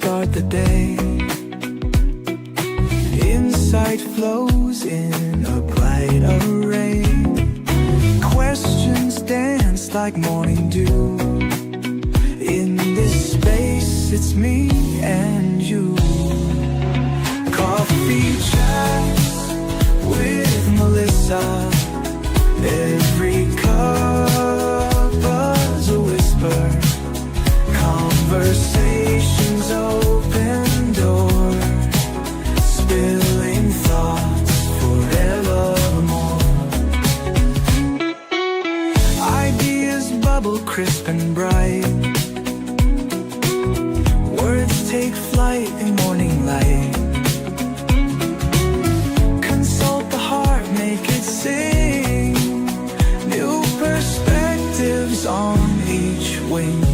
start the day. Insight flows in a bright array. Questions dance like morning dew. In this space, it's me and you. Coffee chats with Melissa. Every cup is a whisper. Conversations open door. Spilling thoughts forevermore. Ideas bubble crisp and bright. Words take flight in morning light. Consult the heart, make it sing. New perspectives on each wing.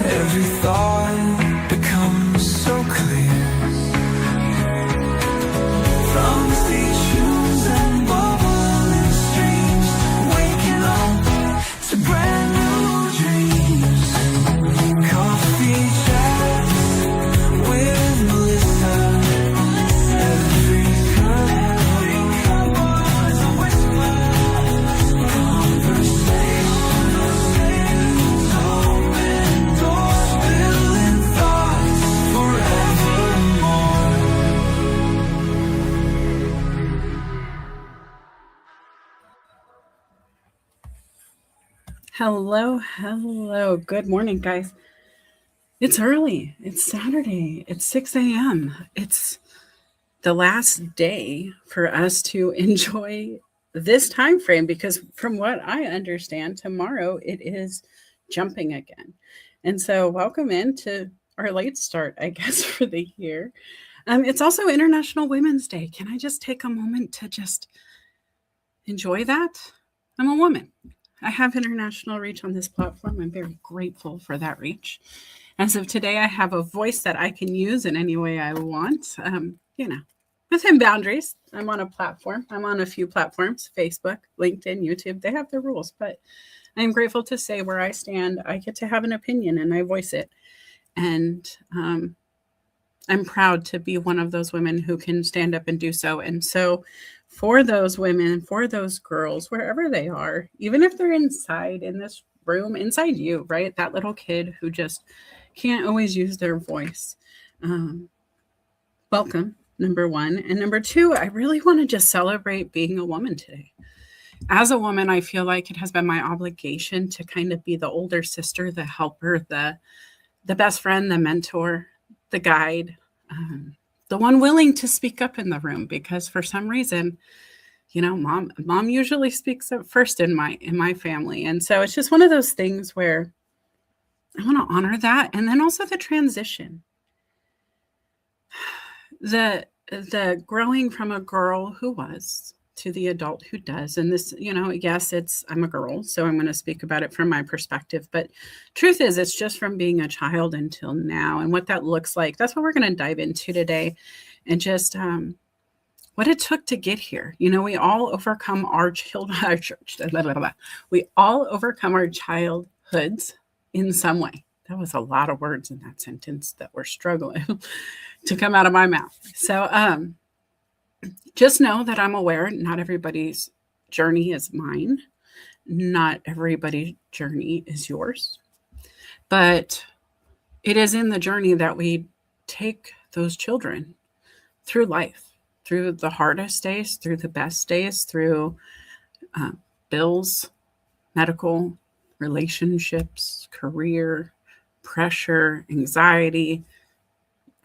Every thought becomes so clear. From stations and bubbling streams, waking up to brand new dreams. Coffee chats with Melissa. Every cup was a whisper. Conversation. Hello. Good morning, guys. It's early. It's Saturday. It's 6 a.m. It's the last day for us to enjoy this time frame because from what I understand, tomorrow it is jumping again. And so welcome into our late start, I guess, for the year. It's also International Women's Day. Can I just take a moment to just enjoy that? I'm a woman. I have international reach on this platform. I'm very grateful for that reach. As of today, I have a voice that I can use in any way I want, within boundaries. I'm on a platform. I'm on a few platforms, Facebook, LinkedIn, YouTube. They have their rules, but I'm grateful to say where I stand. I get to have an opinion and I voice it. And I'm proud to be one of those women who can stand up and do so. And so for those women, for those girls, wherever they are, even if they're inside in this room, inside you, right? That little kid who just can't always use their voice. Welcome, number one. And number two, I really want to just celebrate being a woman today. As a woman, I feel like it has been my obligation to kind of be the older sister, the helper, the best friend, the mentor, the guide, the one willing to speak up in the room, because for some reason, mom usually speaks up first in my family. And so it's just one of those things where I want to honor that. And then also the transition, the growing from a girl who was to the adult who does. And this, yes, I'm a girl, so I'm going to speak about it from my perspective. But truth is, it's just from being a child until now, and what that looks like. That's what we're going to dive into today, and just what it took to get here. We all overcome our we all overcome our childhoods in some way. That was a lot of words in that sentence that were struggling to come out of my mouth. So just know that I'm aware not everybody's journey is mine. Not everybody's journey is yours. But it is in the journey that we take those children through life, through the hardest days, through the best days, through bills, medical, relationships, career, pressure, anxiety,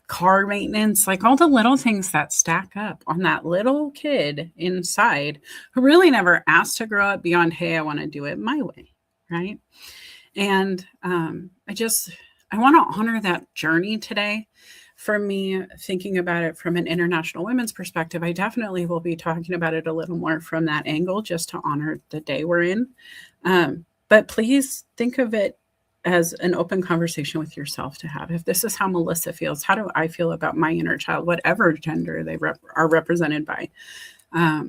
car maintenance, like all the little things that stack up on that little kid inside who really never asked to grow up beyond, hey, I want to do it my way, right? And I want to honor that journey today. For me, thinking about it from an International Women's perspective, I definitely will be talking about it a little more from that angle, just to honor the day we're in. But please think of it as an open conversation with yourself to have. If this is how Melissa feels, how do I feel about my inner child, whatever gender they are represented by?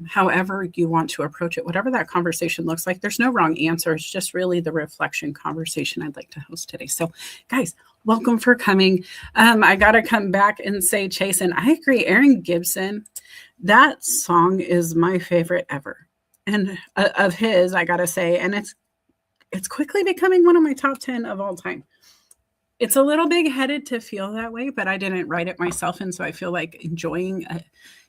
However you want to approach it, whatever that conversation looks like, there's no wrong answer. It's just really the reflection conversation I'd like to host today. So guys, welcome for coming. I got to come back and say, Chase, and I agree, Aaron Gibson, that song is my favorite ever. And of his, I got to say, and it's quickly becoming one of my top 10 of all time. It's a little big-headed to feel that way, but I didn't write it myself. And so I feel like enjoying,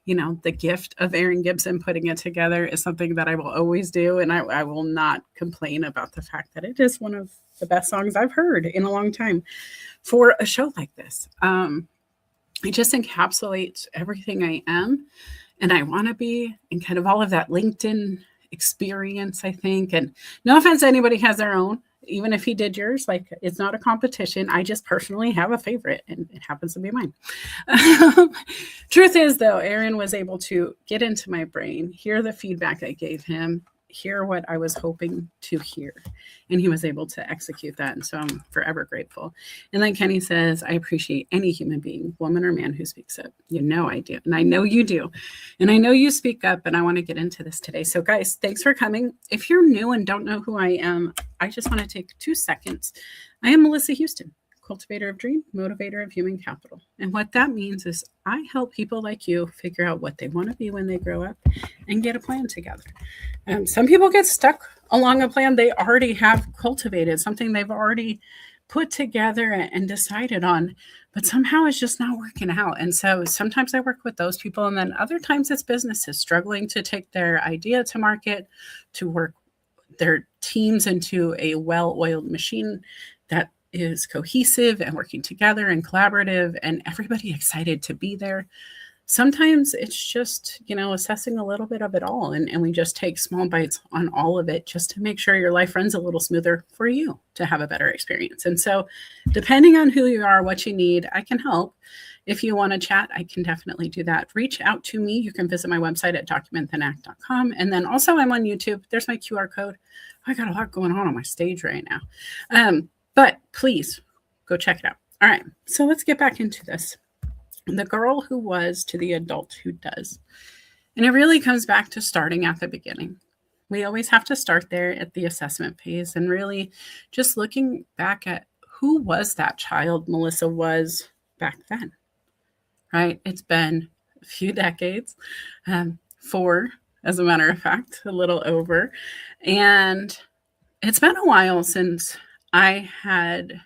the gift of Aaron Gibson putting it together is something that I will always do. And I will not complain about the fact that it is one of the best songs I've heard in a long time for a show like this. It just encapsulates everything I am and I want to be, and kind of all of that LinkedIn experience, I think. And no offense, anybody has their own, even if he did yours, like, it's not a competition. I just personally have a favorite and it happens to be mine. Truth is, though, Aaron was able to get into my brain, hear the feedback I gave him, hear what I was hoping to hear, and he was able to execute that. And so I'm forever grateful. And then Kenny says, I appreciate any human being, woman or man, who speaks up. I do. And I know you do. And I know you speak up, and I want to get into this today. So guys, thanks for coming. If you're new and don't know who I am, I just want to take 2 seconds. I am Melissa Houston, cultivator of dream, motivator of human capital. And what that means is I help people like you figure out what they want to be when they grow up and get a plan together. Some people get stuck along a plan they already have cultivated, something they've already put together and decided on, but somehow it's just not working out. And so sometimes I work with those people, and then other times it's businesses struggling to take their idea to market, to work their teams into a well-oiled machine that is cohesive and working together and collaborative and everybody excited to be there. Sometimes it's just, assessing a little bit of it all. And we just take small bites on all of it just to make sure your life runs a little smoother for you to have a better experience. And so depending on who you are, what you need, I can help. If you want to chat, I can definitely do that. Reach out to me. You can visit my website at documentthenAct.com. And then also I'm on YouTube. There's my QR code. I got a lot going on my stage right now. But please go check it out. All right. So let's get back into this. The girl who was to the adult who does. And it really comes back to starting at the beginning. We always have to start there at the assessment phase and really just looking back at who was that child Melissa was back then, right? It's been a few decades, 4, as a matter of fact, a little over. And it's been a while since I had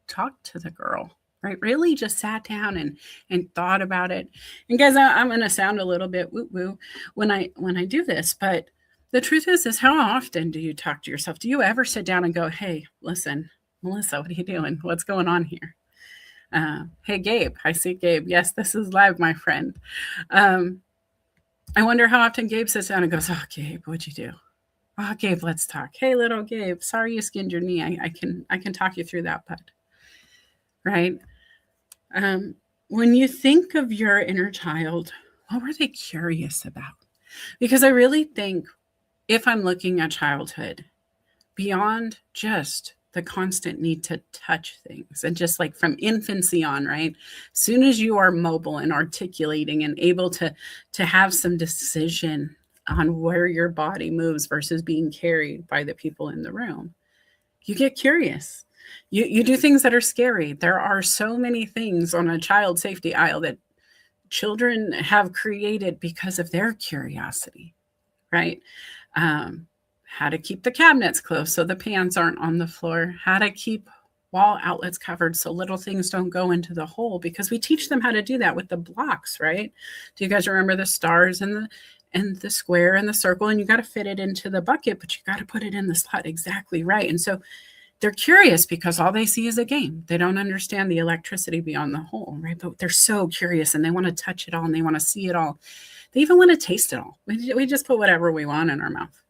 talked to the girl, right? Really just sat down and thought about it. And guys, I'm going to sound a little bit woo-woo when I do this, but the truth is how often do you talk to yourself? Do you ever sit down and go, hey, listen, Melissa, what are you doing? What's going on here? Hey, Gabe, I see Gabe. Yes, this is live, my friend. I wonder how often Gabe sits down and goes, oh, Gabe, what'd you do? Oh, Gabe, let's talk. Hey, little Gabe, sorry you skinned your knee. I can talk you through that, bud. Right? When you think of your inner child, what were they curious about? Because I really think if I'm looking at childhood, beyond just the constant need to touch things and just like from infancy on, right? As soon as you are mobile and articulating and able to have some decision on where your body moves versus being carried by the people in the room, you get curious. You do things that are scary. There are so many things on a child safety aisle that children have created because of their curiosity, right? How to keep the cabinets closed so the pans aren't on the floor, how to keep wall outlets covered so little things don't go into the hole, because we teach them how to do that with the blocks, right? Do you guys remember the stars and the square and the circle, and you got to fit it into the bucket, but you got to put it in the slot exactly right. And so they're curious because all they see is a game. They don't understand the electricity beyond the hole, right? But they're so curious and they want to touch it all and they want to see it all. They even want to taste it all. We just put whatever we want in our mouth.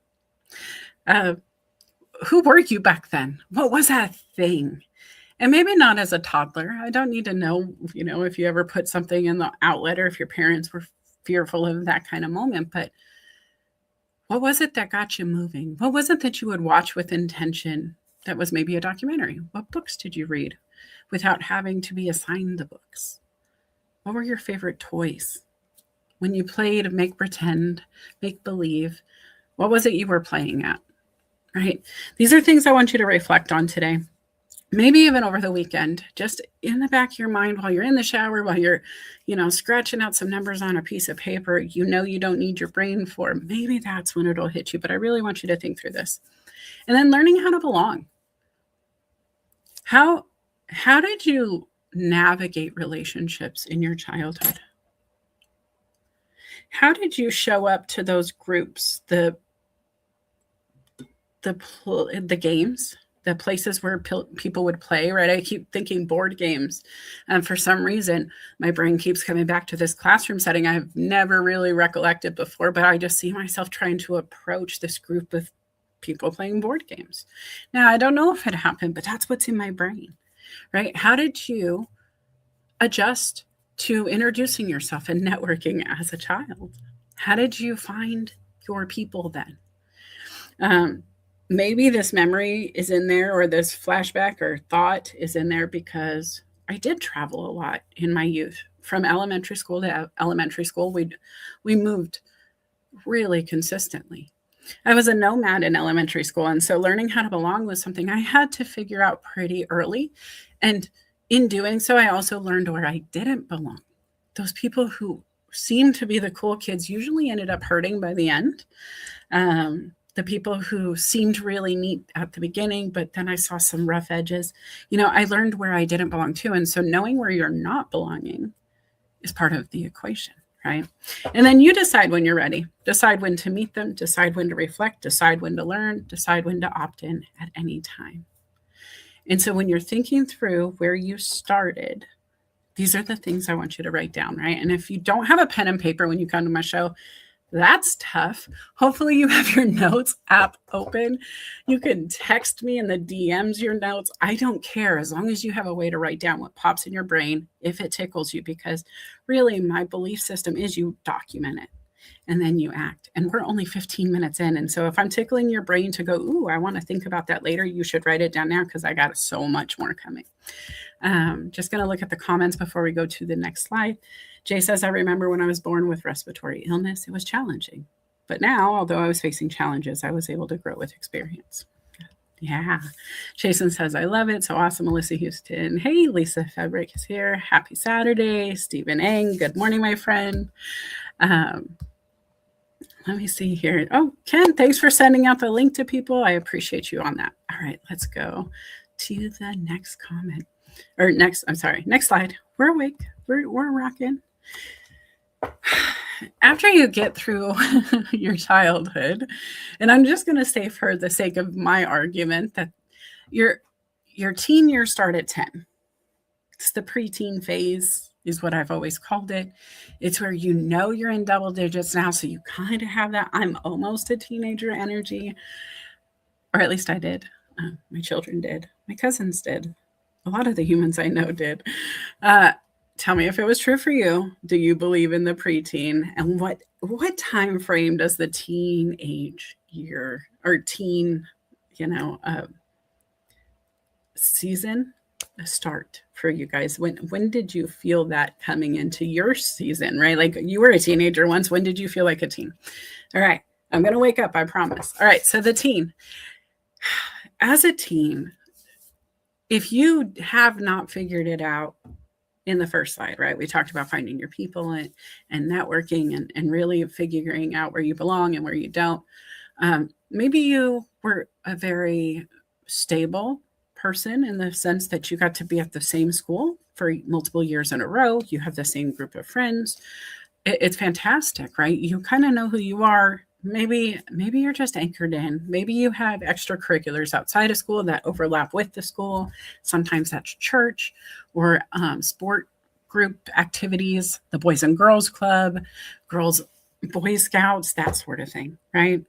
Who were you back then? What was that thing? And maybe not as a toddler. I don't need to know, if you ever put something in the outlet or if your parents were fearful of that kind of moment. But what was it that got you moving? What was it that you would watch with intention that was maybe a documentary? What books did you read without having to be assigned the books? What were your favorite toys? When you played make pretend, make believe, what was it you were playing at? Right? These are things I want you to reflect on today. Maybe even over the weekend, just in the back of your mind while you're in the shower, while you're, scratching out some numbers on a piece of paper, you don't need your brain for. Maybe that's when it'll hit you. But I really want you to think through this. And then learning how to belong. How did you navigate relationships in your childhood? How did you show up to those groups, the games, the places where people would play, right? I keep thinking board games. And for some reason, my brain keeps coming back to this classroom setting I've never really recollected before, but I just see myself trying to approach this group of people playing board games. Now, I don't know if it happened, but that's what's in my brain, right? How did you adjust to introducing yourself and networking as a child? How did you find your people then? Maybe this memory is in there, or this flashback or thought is in there because I did travel a lot in my youth. From elementary school to elementary school, we moved really consistently. I was a nomad in elementary school, and so learning how to belong was something I had to figure out pretty early. And in doing so, I also learned where I didn't belong. Those people who seemed to be the cool kids usually ended up hurting by the end. The people who seemed really neat at the beginning, but then I saw some rough edges. I learned where I didn't belong too. And so knowing where you're not belonging is part of the equation, right? And then you decide when you're ready. Decide when to meet them, decide when to reflect, decide when to learn, decide when to opt in at any time. And so when you're thinking through where you started, these are the things I want you to write down, right? And if you don't have a pen and paper when you come to my show, that's tough. Hopefully you have your notes app open. You can text me in the DMs your notes. I don't care, as long as you have a way to write down what pops in your brain if it tickles you, because really my belief system is you document it and then you act. And we're only 15 minutes in. And so if I'm tickling your brain to go, ooh, I want to think about that later, you should write it down now, because I got so much more coming. Just going to look at the comments before we go to the next slide. Jay says, I remember when I was born with respiratory illness, it was challenging. But now, although I was facing challenges, I was able to grow with experience. Yeah. Jason says, I love it. So awesome, Melissa Houston. Hey, Lisa Fabric is here. Happy Saturday. Stephen Eng, good morning, my friend. Let me see here. Oh, Ken, thanks for sending out the link to people. I appreciate you on that. All right, let's go to the next comment. Next slide. We're awake. We're rocking. After you get through your childhood, and I'm just going to say for the sake of my argument that your teen years start at 10. It's the preteen phase is what I've always called it. It's where you're in double digits now, so you kind of have that I'm almost a teenager energy, or at least I did. My children did. My cousins did. A lot of the humans I know did. tell me if it was true for you. Do you believe in the preteen? And what time frame does the teenage year or teen, you know, season start for you guys? When did you feel that coming into your season, right? Like you were a teenager once. When did you feel like a teen? All right. I'm going to wake up, I promise. All right. So the teen. As a teen, if you have not figured it out in the first slide, right? We talked about finding your people and networking and really figuring out where you belong and where you don't. Maybe you were a very stable person in the sense that you got to be at the same school for multiple years in a row. You have the same group of friends. It's fantastic, right? You kind of know who you are. Maybe you're just anchored in. Maybe you have extracurriculars outside of school that overlap with the school. Sometimes that's church or sport group activities, the Boys and Girls Club, Girls Boy Scouts, that sort of thing, right?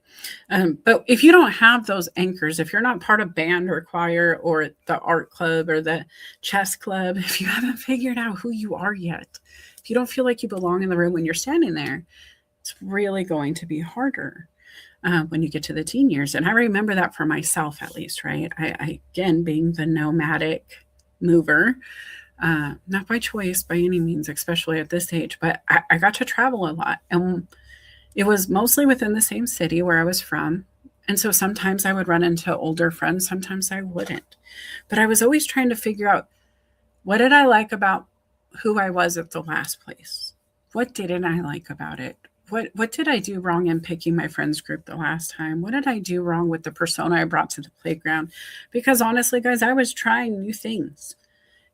But if you don't have those anchors, if you're not part of band or choir or the art club or the chess club, if you haven't figured out who you are yet, if you don't feel like you belong in the room when you're standing there, it's really going to be harder when you get to the teen years. And I remember that for myself, at least, right? I again, being the nomadic mover, not by choice by any means, especially at this age, but I got to travel a lot. And it was mostly within the same city where I was from. And so sometimes I would run into older friends, sometimes I wouldn't. But I was always trying to figure out, what did I like about who I was at the last place? What didn't I like about it? What did I do wrong in picking my friends group the last time? What did I do wrong with the persona I brought to the playground? Because honestly, guys, I was trying new things.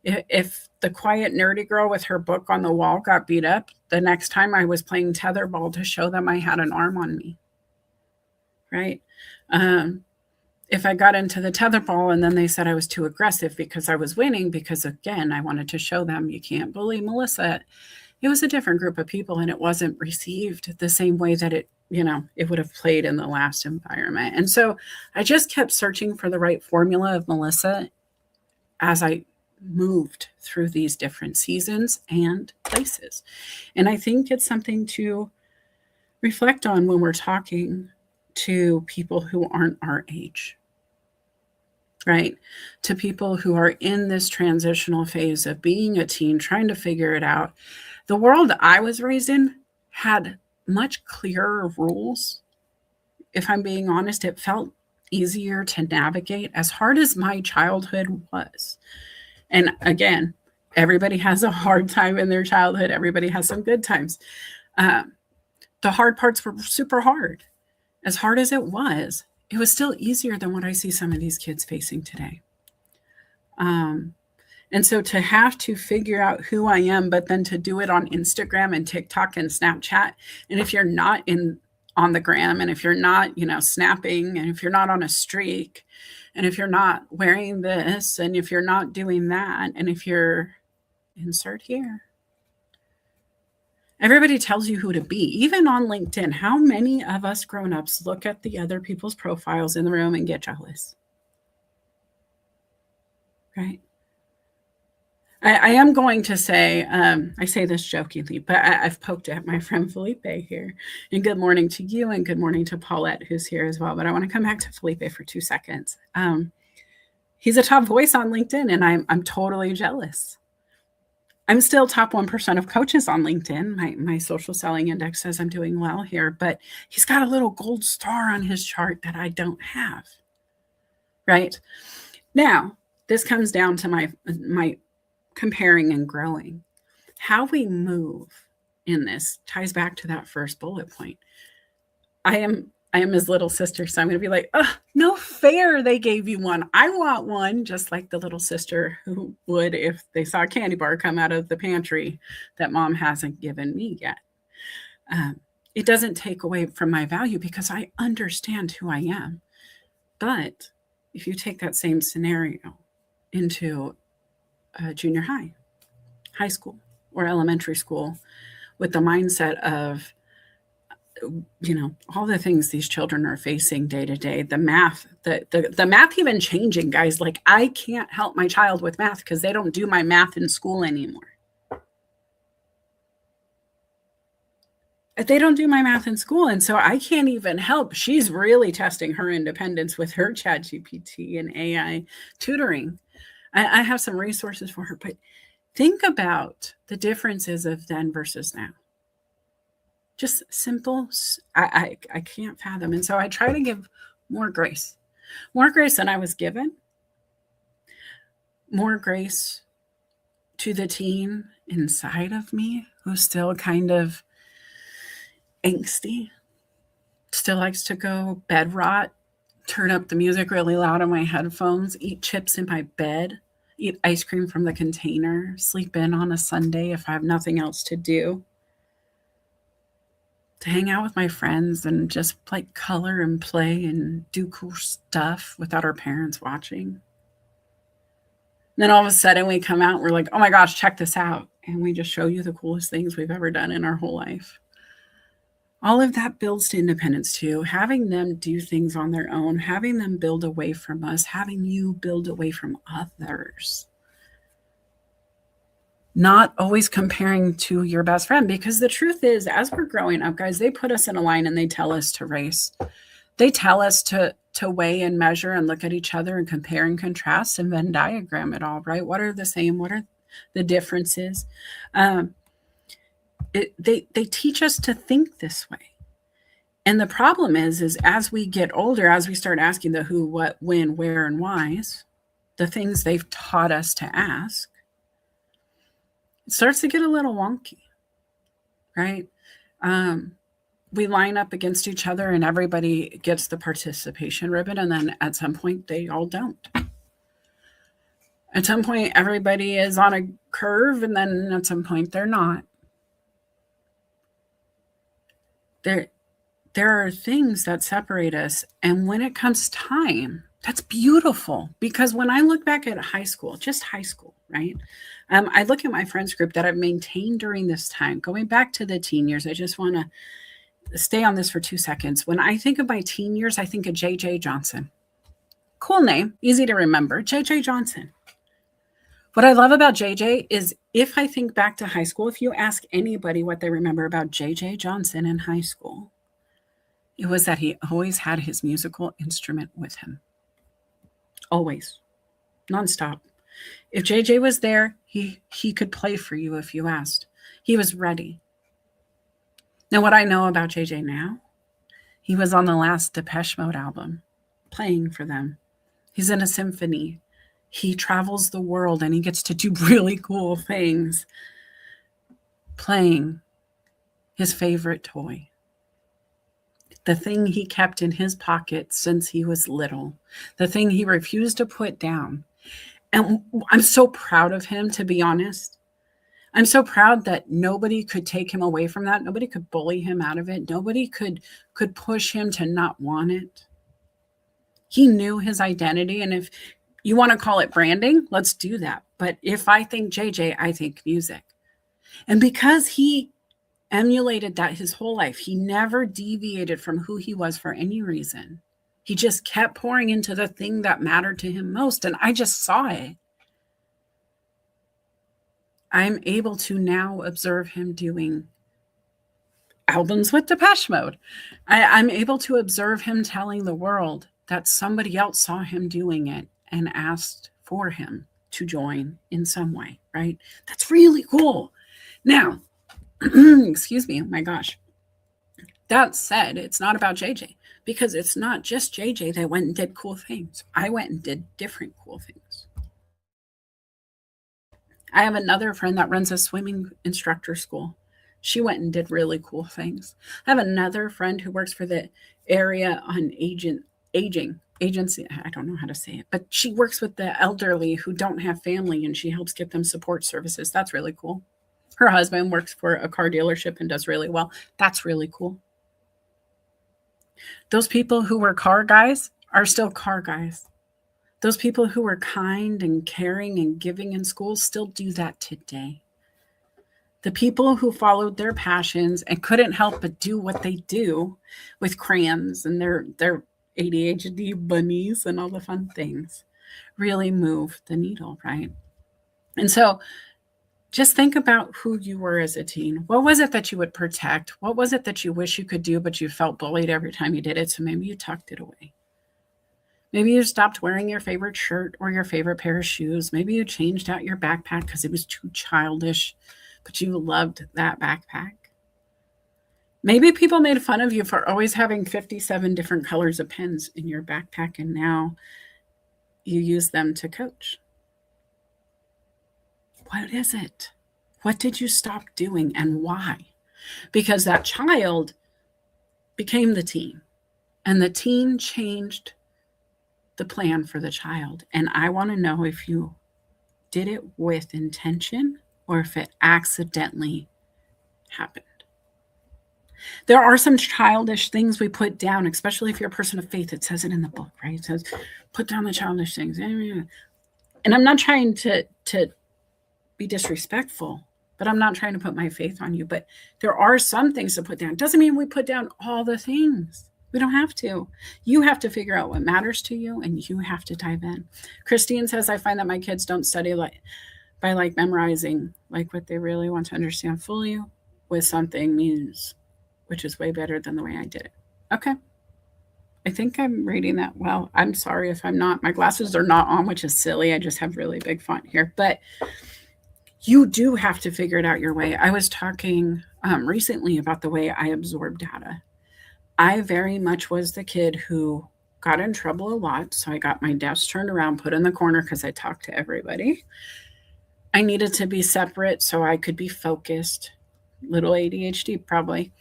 If the quiet nerdy girl with her book on the wall got beat up, the next time I was playing tetherball to show them I had an arm on me, right? If I got into the tetherball and then they said I was too aggressive because I was winning, because again, I wanted to show them you can't bully Melissa. It was a different group of people and it wasn't received the same way that it would have played in the last environment. And so I just kept searching for the right formula of Melissa as I moved through these different seasons and places. And I think it's something to reflect on when we're talking to people who aren't our age, right? To people who are in this transitional phase of being a teen, trying to figure it out. The world I was raised in had much clearer rules. If I'm being honest, it felt easier to navigate, as hard as my childhood was. And again, everybody has a hard time in their childhood. Everybody has some good times. The hard parts were super hard. As hard as it was still easier than what I see some of these kids facing today. And so to have to figure out who I am, but then to do it on Instagram and TikTok and Snapchat. And if you're not on the gram, and if you're not, snapping, and if you're not on a streak, and if you're not wearing this, and if you're not doing that, and if you're insert here, everybody tells you who to be, even on LinkedIn. How many of us grown-ups look at the other people's profiles in the room and get jealous? Right? I am going to say, I say this jokingly, but I've poked at my friend Felipe here. And good morning to you, and good morning to Paulette, who's here as well. But I want to come back to Felipe for 2 seconds. He's a top voice on LinkedIn, and I'm totally jealous. I'm still top 1% of coaches on LinkedIn. My social selling index says I'm doing well here, but he's got a little gold star on his chart that I don't have. Right? Now, this comes down to my comparing and growing. How we move in this ties back to that first bullet point. I am his little sister, so I'm going to be like, oh, no fair they gave you one. I want one, just like the little sister who would if they saw a candy bar come out of the pantry that mom hasn't given me yet. It doesn't take away from my value because I understand who I am. But if you take that same scenario into junior high school, or elementary school, with the mindset of, all the things these children are facing day to day, the math, the math even changing, guys. Like, I can't help my child with math because they don't do my math in school anymore. they don't do my math in school. And so I can't even help. She's really testing her independence with her ChatGPT and AI tutoring. I have some resources for her, but think about the differences of then versus now. Just simple. I can't fathom. And so I try to give more grace than I was given, more grace to the teen inside of me who's still kind of angsty, still likes to go bed rot, turn up the music really loud on my headphones, eat chips in my bed, eat ice cream from the container, sleep in on a Sunday if I have nothing else to do, to hang out with my friends and just like color and play and do cool stuff without our parents watching. And then all of a sudden we come out and we're like, oh my gosh, check this out. And we just show you the coolest things we've ever done in our whole life. All of that builds to independence too. Having them do things on their own, having them build away from us, having you build away from others. Not always comparing to your best friend, because the truth is, as we're growing up, guys, they put us in a line and they tell us to race. They tell us to weigh and measure and look at each other and compare and contrast and Venn diagram it all, right? What are the same? What are the differences? They teach us to think this way. And the problem is as we get older, as we start asking the who, what, when, where, and whys, the things they've taught us to ask, it starts to get a little wonky, right? We line up against each other and everybody gets the participation ribbon. And then at some point, they all don't. At some point, everybody is on a curve. And then at some point, they're not. There are things that separate us. And when it comes time, that's beautiful. Because when I look back at high school, just high school, right? I look at my friends group that I've maintained during this time, going back to the teen years. I just want to stay on this for 2 seconds. When I think of my teen years, I think of JJ Johnson. Cool name, easy to remember, JJ Johnson. What I love about JJ is if I think back to high school, if you ask anybody what they remember about JJ Johnson in high school, it was that he always had his musical instrument with him. Always. Nonstop. If JJ was there, he could play for you if you asked. He was ready. Now, what I know about JJ now, he was on the last Depeche Mode album, playing for them. He's in a symphony. He travels the world and he gets to do really cool things, playing his favorite toy. The thing he kept in his pocket since he was little, the thing he refused to put down. And I'm so proud of him, to be honest. I'm so proud that nobody could take him away from that. Nobody could bully him out of it. Nobody could push him to not want it. He knew his identity. And if you want to call it branding, let's do that. But if I think JJ, I think music. And because he emulated that his whole life, he never deviated from who he was for any reason. He just kept pouring into the thing that mattered to him most. And I just saw it. I'm able to now observe him doing albums with Depeche Mode. I'm able to observe him telling the world that somebody else saw him doing it and asked for him to join in some way, right? That's really cool. Now, excuse me, oh my gosh. That said, it's not about JJ, because it's not just JJ that went and did cool things. I went and did different cool things. I have another friend that runs a swimming instructor school. She went and did really cool things. I have another friend who works for the area on aging agency. I don't know how to say it, but she works with the elderly who don't have family and she helps get them support services. That's really cool. Her husband works for a car dealership and does really well. That's really cool. Those people who were car guys are still car guys. Those people who were kind and caring and giving in school still do that today. The people who followed their passions and couldn't help but do what they do with crayons and their ADHD bunnies and all the fun things really move the needle, right? And so Just think about who you were as a teen. What was it that you would protect? What was it that you wish you could do, but you felt bullied every time you did it? So maybe you tucked it away. Maybe you stopped wearing your favorite shirt or your favorite pair of shoes. Maybe you changed out your backpack because it was too childish, but you loved that backpack. Maybe people made fun of you for always having 57 different colors of pens in your backpack, and now you use them to coach. What is it? What did you stop doing and why? Because that child became the teen, and the teen changed the plan for the child. And I want to know if you did it with intention or if it accidentally happened. There are some childish things we put down, especially if you're a person of faith. It says it in the book, right? It says, put down the childish things. And I'm not trying to be disrespectful, but I'm not trying to put my faith on you. But there are some things to put down. Doesn't mean we put down all the things. We don't have to. You have to figure out what matters to you, and you have to dive in. Christine says, I find that my kids don't study by memorizing like what they really want to understand fully with something means, which is way better than the way I did it. Okay. I think I'm reading that well. I'm sorry if I'm not. My glasses are not on, which is silly. I just have really big font here. But you do have to figure it out your way. I was talking recently about the way I absorb data. I very much was the kid who got in trouble a lot. So I got my desk turned around, put in the corner because I talked to everybody. I needed to be separate so I could be focused. Little ADHD probably.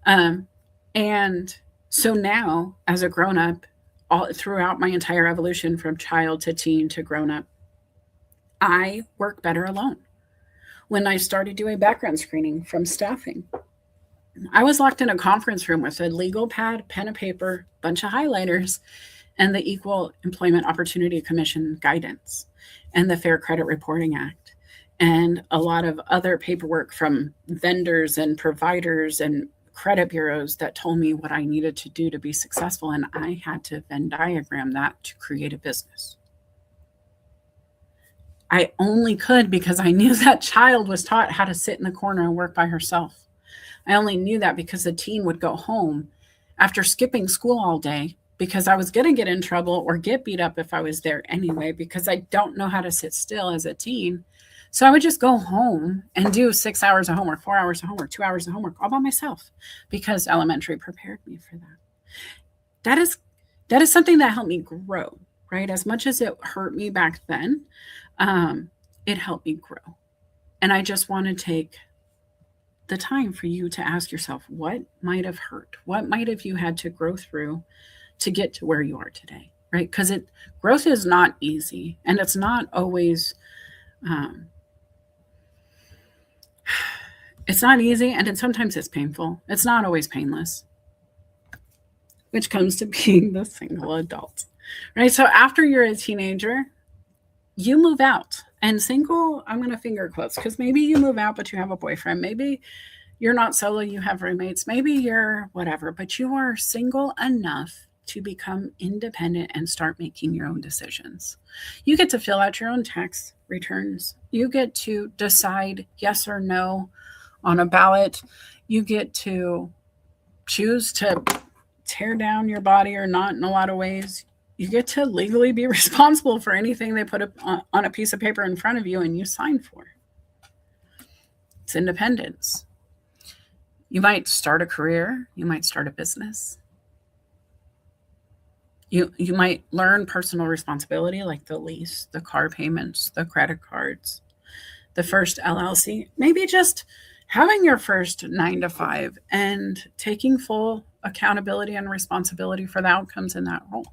And so now as a grown-up, all throughout my entire evolution from child to teen to grown-up, I work better alone. When I started doing background screening from staffing, I was locked in a conference room with a legal pad, pen and paper, bunch of highlighters, and the Equal Employment Opportunity Commission guidance and the Fair Credit Reporting Act and a lot of other paperwork from vendors and providers and credit bureaus that told me what I needed to do to be successful. And I had to Venn diagram that to create a business. I only could because I knew that child was taught how to sit in the corner and work by herself. I only knew that because the teen would go home after skipping school all day because I was going to get in trouble or get beat up if I was there anyway, because I don't know how to sit still as a teen. So I would just go home and do 6 hours of homework, 4 hours of homework, 2 hours of homework all by myself because elementary prepared me for that. That is something that helped me grow, right? As much as it hurt me back then, it helped me grow. And I just want to take the time for you to ask yourself, what might have hurt? What might have you had to grow through to get to where you are today, right? Because growth is not easy, and it's not always, it's not easy, and sometimes it's painful. It's not always painless, which comes to being the single adult, right? So after you're a teenager, you move out. And single, I'm going to finger quotes because maybe you move out, but you have a boyfriend. Maybe you're not solo, you have roommates. Maybe you're whatever, but you are single enough to become independent and start making your own decisions. You get to fill out your own tax returns. You get to decide yes or no on a ballot. You get to choose to tear down your body or not in a lot of ways. You get to legally be responsible for anything they put on a piece of paper in front of you and you sign for. It's independence. You might start a career. You might start a business. You might learn personal responsibility like the lease, the car payments, the credit cards, the first LLC, maybe just having your first 9 to 5 and taking full accountability and responsibility for the outcomes in that role.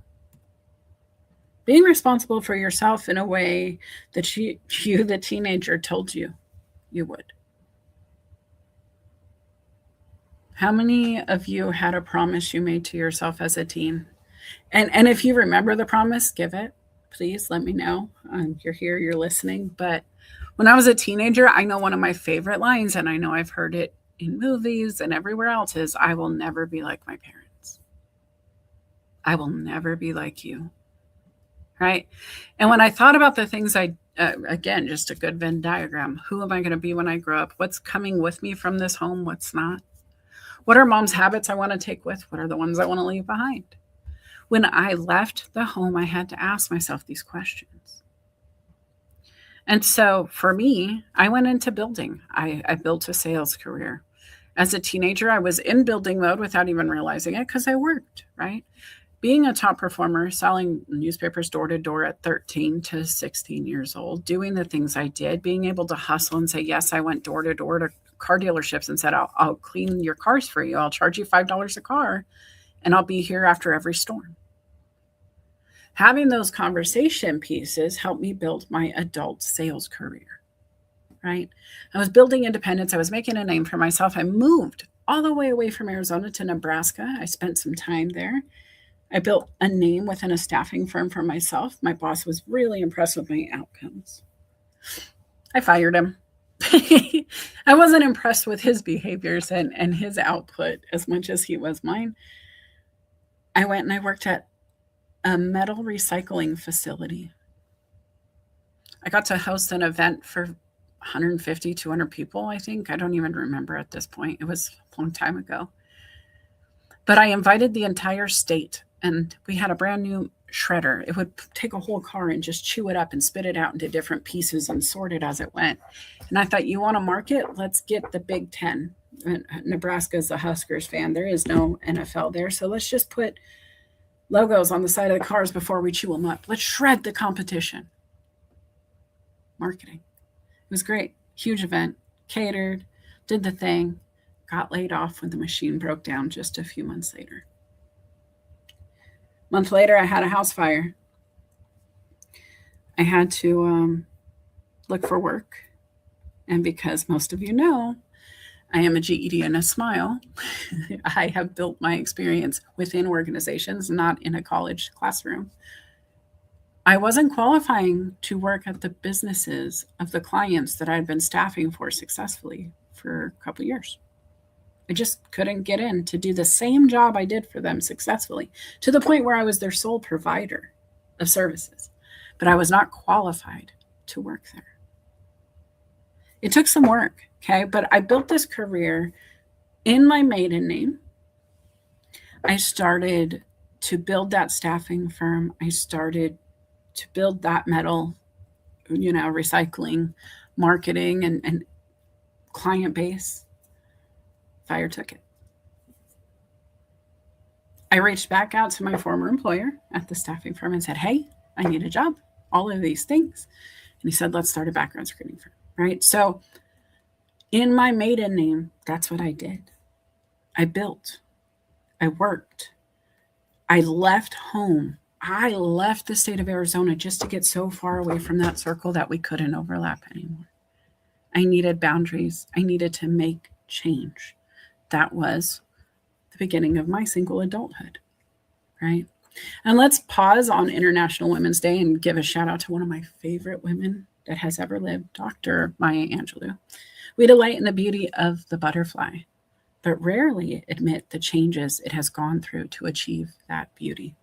Being responsible for yourself in a way that you, the teenager, told you would. How many of you had a promise you made to yourself as a teen? And if you remember the promise, give it. Please let me know. You're here, you're listening. But when I was a teenager, I know one of my favorite lines, and I know I've heard it in movies and everywhere else, is, I will never be like my parents. I will never be like you. right? And when I thought about the things again, just a good Venn diagram. Who am I going to be when I grow up? What's coming with me from this home? What's not? What are mom's habits I want to take with? What are the ones I want to leave behind? When I left the home, I had to ask myself these questions. And so for me, I went into building. I built a sales career. As a teenager, I was in building mode without even realizing it because I worked, right? Being a top performer, selling newspapers door to door at 13 to 16 years old, doing the things I did, being able to hustle and say, yes, I went door to door to car dealerships and said, I'll clean your cars for you. I'll charge you $5 a car and I'll be here after every storm. Having those conversation pieces helped me build my adult sales career, right? I was building independence. I was making a name for myself. I moved all the way away from Arizona to Nebraska. I spent some time there. I built a name within a staffing firm for myself. My boss was really impressed with my outcomes. I fired him. I wasn't impressed with his behaviors and his output as much as he was mine. I went and I worked at a metal recycling facility. I got to host an event for 150, 200 people, I think. I don't even remember at this point. It was a long time ago. But I invited the entire state, and we had a brand new shredder. It would take a whole car and just chew it up and spit it out into different pieces and sort it as it went. And I thought, you want to market? Let's get the Big Ten. Nebraska is a Huskers fan. There is no NFL there. So let's just put logos on the side of the cars before we chew them up. Let's shred the competition. Marketing. It was great. Huge event. Catered. Did the thing. Got laid off when the machine broke down just a few months later. A month later, I had a house fire. I had to look for work. And because most of you know, I am a GED and a smile, I have built my experience within organizations, not in a college classroom. I wasn't qualifying to work at the businesses of the clients that I'd been staffing for successfully for a couple of years. I just couldn't get in to do the same job I did for them successfully, to the point where I was their sole provider of services, but I was not qualified to work there. It took some work, okay? But I built this career in my maiden name. I started to build that staffing firm. I started to build that metal, recycling, marketing, and client base. Fire took it. I reached back out to my former employer at the staffing firm and said, hey, I need a job, all of these things. And he said, let's start a background screening firm, right? So in my maiden name, that's what I did. I built, I worked, I left home. I left the state of Arizona just to get so far away from that circle that we couldn't overlap anymore. I needed boundaries. I needed to make change. That was the beginning of my single adulthood, right? And let's pause on International Women's Day and give a shout out to one of my favorite women that has ever lived, Dr. Maya Angelou. We delight in the beauty of the butterfly, but rarely admit the changes it has gone through to achieve that beauty.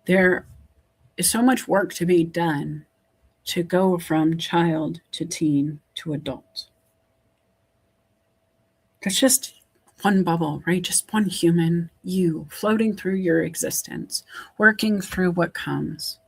There is so much work to be done to go from child to teen to adult. That's just one bubble, right? Just one human, you, floating through your existence, working through what comes.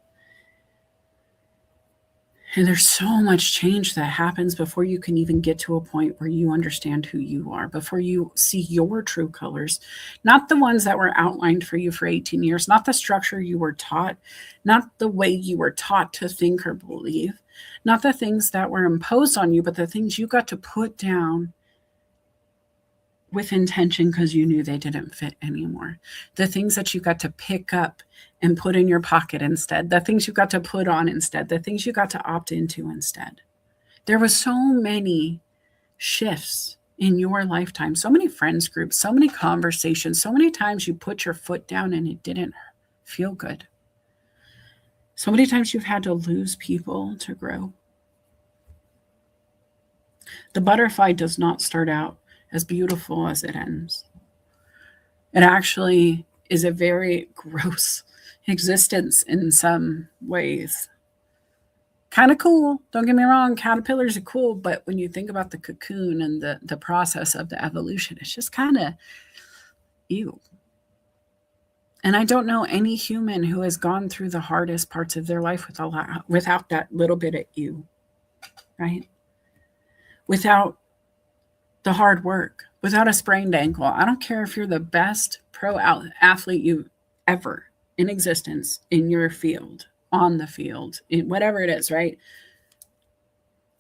And there's so much change that happens before you can even get to a point where you understand who you are, before you see your true colors, not the ones that were outlined for you for 18 years, not the structure you were taught, not the way you were taught to think or believe, not the things that were imposed on you, but the things you got to put down with intention because you knew they didn't fit anymore. The things that you got to pick up and put in your pocket instead, the things you got to put on instead, the things you got to opt into instead. There was so many shifts in your lifetime, so many friends groups, so many conversations, so many times you put your foot down and it didn't feel good. So many times you've had to lose people to grow. The butterfly does not start out as beautiful as it ends. It actually is a very gross existence in some ways. Kind of cool. Don't get me wrong. Caterpillars are cool. But when you think about the cocoon and the process of the evolution, it's just kind of ew. And I don't know any human who has gone through the hardest parts of their life without that little bit of ew, right? Without the hard work, without a sprained ankle. I don't care if you're the best pro athlete you ever in existence in your field, on the field, in whatever it is, right?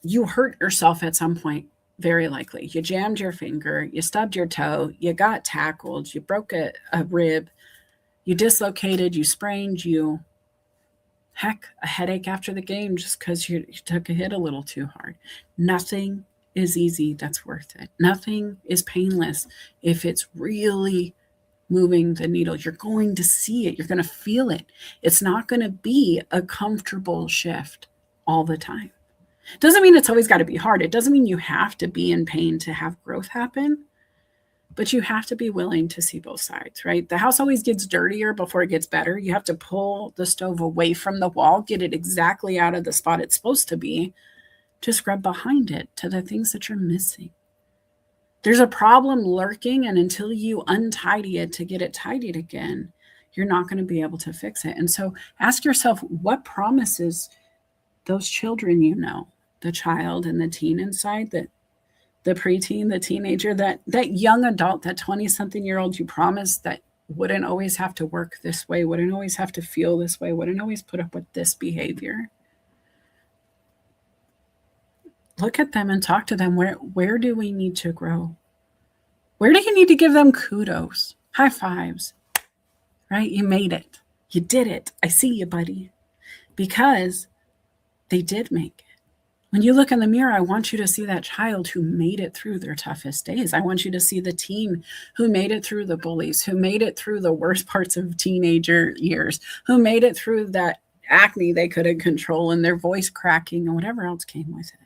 You hurt yourself at some point, very likely. You jammed your finger, you stubbed your toe, you got tackled, you broke a rib, you dislocated, you sprained, heck, a headache after the game just because you took a hit a little too hard. Nothing is easy that's worth it. Nothing is painless if it's really moving the needle. You're going to see it. You're going to feel it. It's not going to be a comfortable shift all the time. Doesn't mean it's always got to be hard. It doesn't mean you have to be in pain to have growth happen, but you have to be willing to see both sides, right? The house always gets dirtier before it gets better. You have to pull the stove away from the wall, get it exactly out of the spot it's supposed to be, to scrub behind it to the things that you're missing. There's a problem lurking, and until you untidy it to get it tidied again, you're not going to be able to fix it. And so ask yourself, what promises those children you know, the child and the teen inside, that the preteen, the teenager, that young adult, that 20-something-year-old you promised that wouldn't always have to work this way, wouldn't always have to feel this way, wouldn't always put up with this behavior. Look at them and talk to them. Where do we need to grow? Where do you need to give them kudos, high fives, right? You made it. You did it. I see you, buddy. Because they did make it. When you look in the mirror, I want you to see that child who made it through their toughest days. I want you to see the teen who made it through the bullies, who made it through the worst parts of teenager years, who made it through that acne they couldn't control and their voice cracking and whatever else came with it.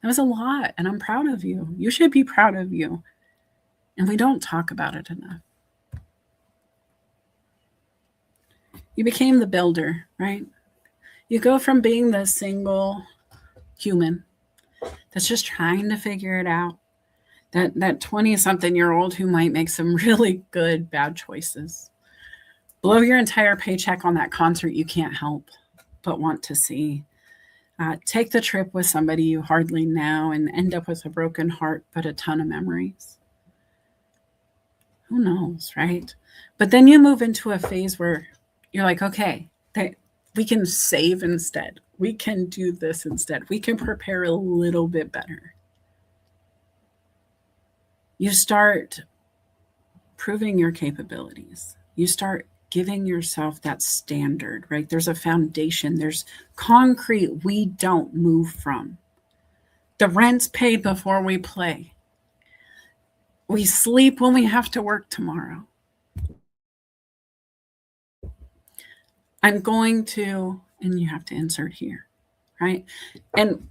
That was a lot, and I'm proud of you. You should be proud of you. And we don't talk about it enough. You became the builder, right? You go from being the single human that's just trying to figure it out, that 20-something-year-old who might make some really good bad choices, blow your entire paycheck on that concert you can't help but want to see, take the trip with somebody you hardly know and end up with a broken heart but a ton of memories. Who knows, right? But then you move into a phase where you're like, okay, we can save instead. We can do this instead. We can prepare a little bit better. You start proving your capabilities. You start giving yourself that standard, right? There's a foundation. There's concrete we don't move from. The rent's paid before we play. We sleep when we have to work tomorrow. I'm going to, and you have to insert here, right? And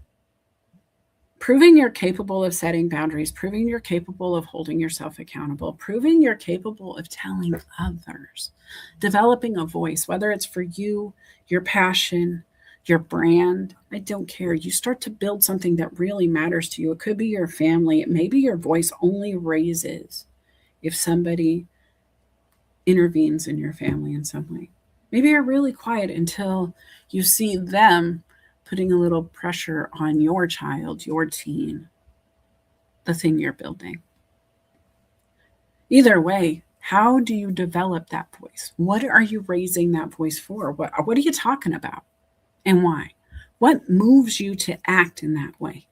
proving you're capable of setting boundaries, proving you're capable of holding yourself accountable, proving you're capable of telling others, developing a voice, whether it's for you, your passion, your brand, I don't care. You start to build something that really matters to you. It could be your family. Maybe your voice only raises if somebody intervenes in your family in some way. Maybe you're really quiet until you see them putting a little pressure on your child, your teen, the thing you're building. Either way, how do you develop that voice? What are you raising that voice for? What are you talking about and why? What moves you to act in that way?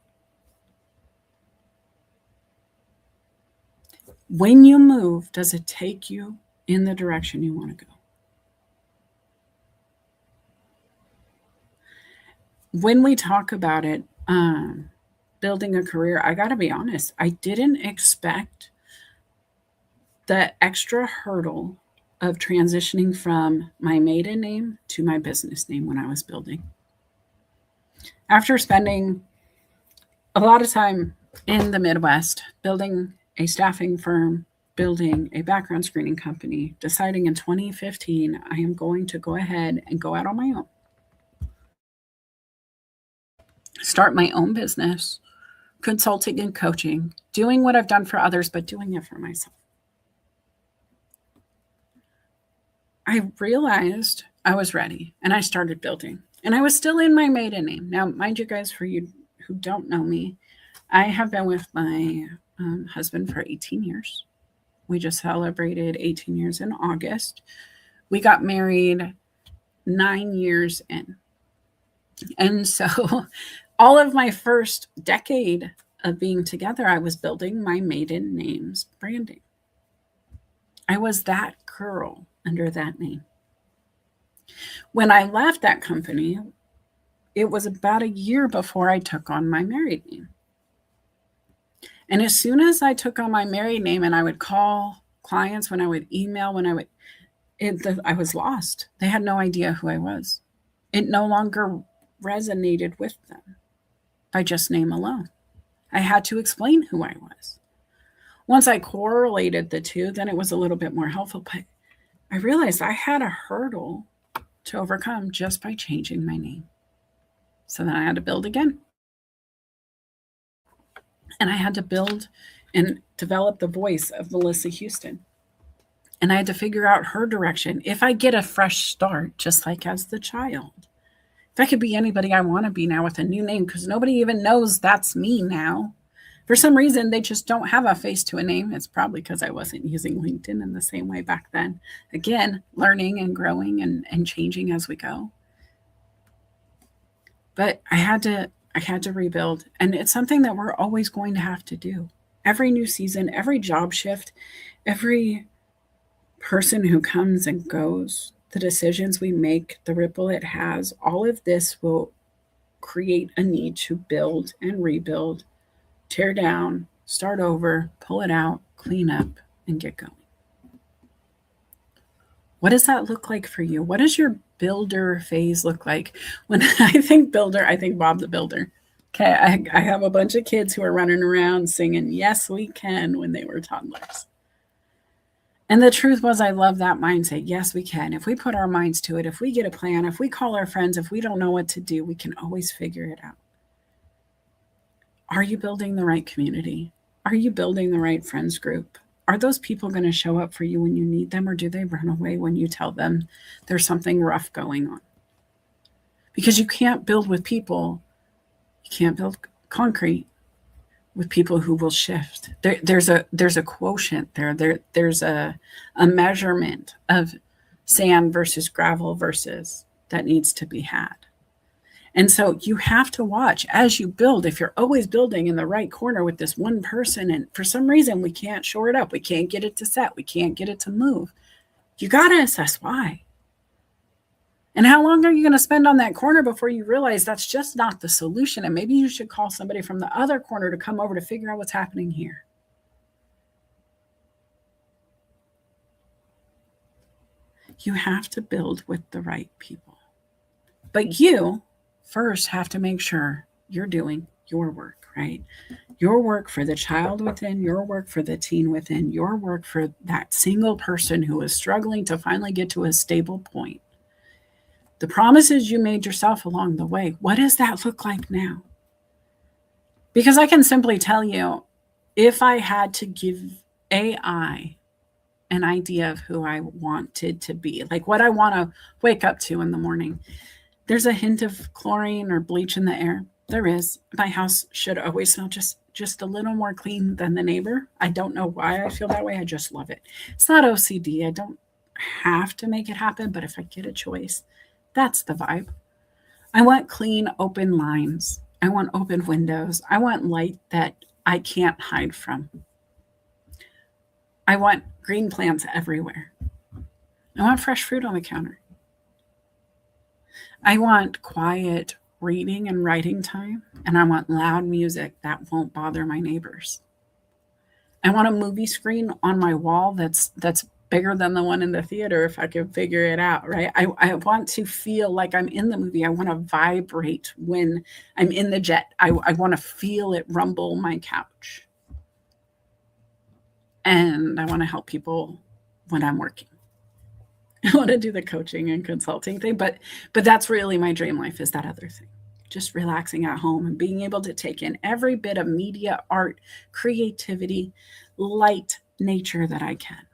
When you move, does it take you in the direction you want to go? When we talk about it, building a career, I got to be honest, I didn't expect the extra hurdle of transitioning from my maiden name to my business name when I was building. After spending a lot of time in the Midwest, building a staffing firm, building a background screening company, deciding in 2015, I am going to go ahead and go out on my own, start my own business, consulting and coaching, doing what I've done for others, but doing it for myself. I realized I was ready and I started building, and I was still in my maiden name. Now, mind you guys, for you who don't know me, I have been with my husband for 18 years. We just celebrated 18 years in August. We got married 9 years in. And so all of my first decade of being together, I was building my maiden name's branding. I was that girl under that name. When I left that company, it was about a year before I took on my married name. And as soon as I took on my married name and I would call clients, when I would email, I was lost. They had no idea who I was. It no longer resonated with them by just name alone. I had to explain who I was. Once I correlated the two, then it was a little bit more helpful. But I realized I had a hurdle to overcome just by changing my name. So then I had to build again. And I had to build and develop the voice of Melissa Houston. And I had to figure out her direction. If I get a fresh start, just like as the child, if I could be anybody I want to be now with a new name, because nobody even knows that's me now. For some reason, they just don't have a face to a name. It's probably because I wasn't using LinkedIn in the same way back then. Again, learning and growing and changing as we go. But I had to rebuild. And it's something that we're always going to have to do. Every new season, every job shift, every person who comes and goes, the decisions we make, the ripple it has, all of this will create a need to build and rebuild, tear down, start over, pull it out, clean up, and get going. What does that look like for you? What does your builder phase look like? When I think builder, I think Bob the Builder. Okay, I have a bunch of kids who are running around singing "Yes, We Can" when they were toddlers. And the truth was, I love that mindset. Yes, we can. If we put our minds to it, if we get a plan, if we call our friends, if we don't know what to do, we can always figure it out. Are you building the right community? Are you building the right friends group? Are those people going to show up for you when you need them, or do they run away when you tell them there's something rough going on? Because you can't build with people. You can't build concrete with people who will shift. There's a quotient there. There's a measurement of sand versus gravel versus that needs to be had. And so you have to watch as you build. If you're always building in the right corner with this one person, and for some reason we can't shore it up, we can't get it to set, we can't get it to move, you got to assess why. And how long are you going to spend on that corner before you realize that's just not the solution? And maybe you should call somebody from the other corner to come over to figure out what's happening here. You have to build with the right people. But you first have to make sure you're doing your work, right? Your work for the child within, your work for the teen within, your work for that single person who is struggling to finally get to a stable point. The promises you made yourself along the way, what does that look like now? Because I can simply tell you, if I had to give AI an idea of who I wanted to be, like what I want to wake up to in the morning, there's a hint of chlorine or bleach in the air. There is. My house should always smell just a little more clean than the neighbor. I don't know why I feel that way. I just love it. It's not OCD. I don't have to make it happen, but if I get a choice, that's the vibe. I want clean, open lines. I want open windows. I want light that I can't hide from. I want green plants everywhere. I want fresh fruit on the counter. I want quiet reading and writing time, and I want loud music that won't bother my neighbors. I want a movie screen on my wall that's bigger than the one in the theater if I can figure it out, right? I want to feel like I'm in the movie. I want to vibrate when I'm in the jet. I want to feel it rumble my couch. And I want to help people when I'm working. I want to do the coaching and consulting thing, but that's really my dream life, is that other thing. Just relaxing at home and being able to take in every bit of media, art, creativity, light, nature that I can.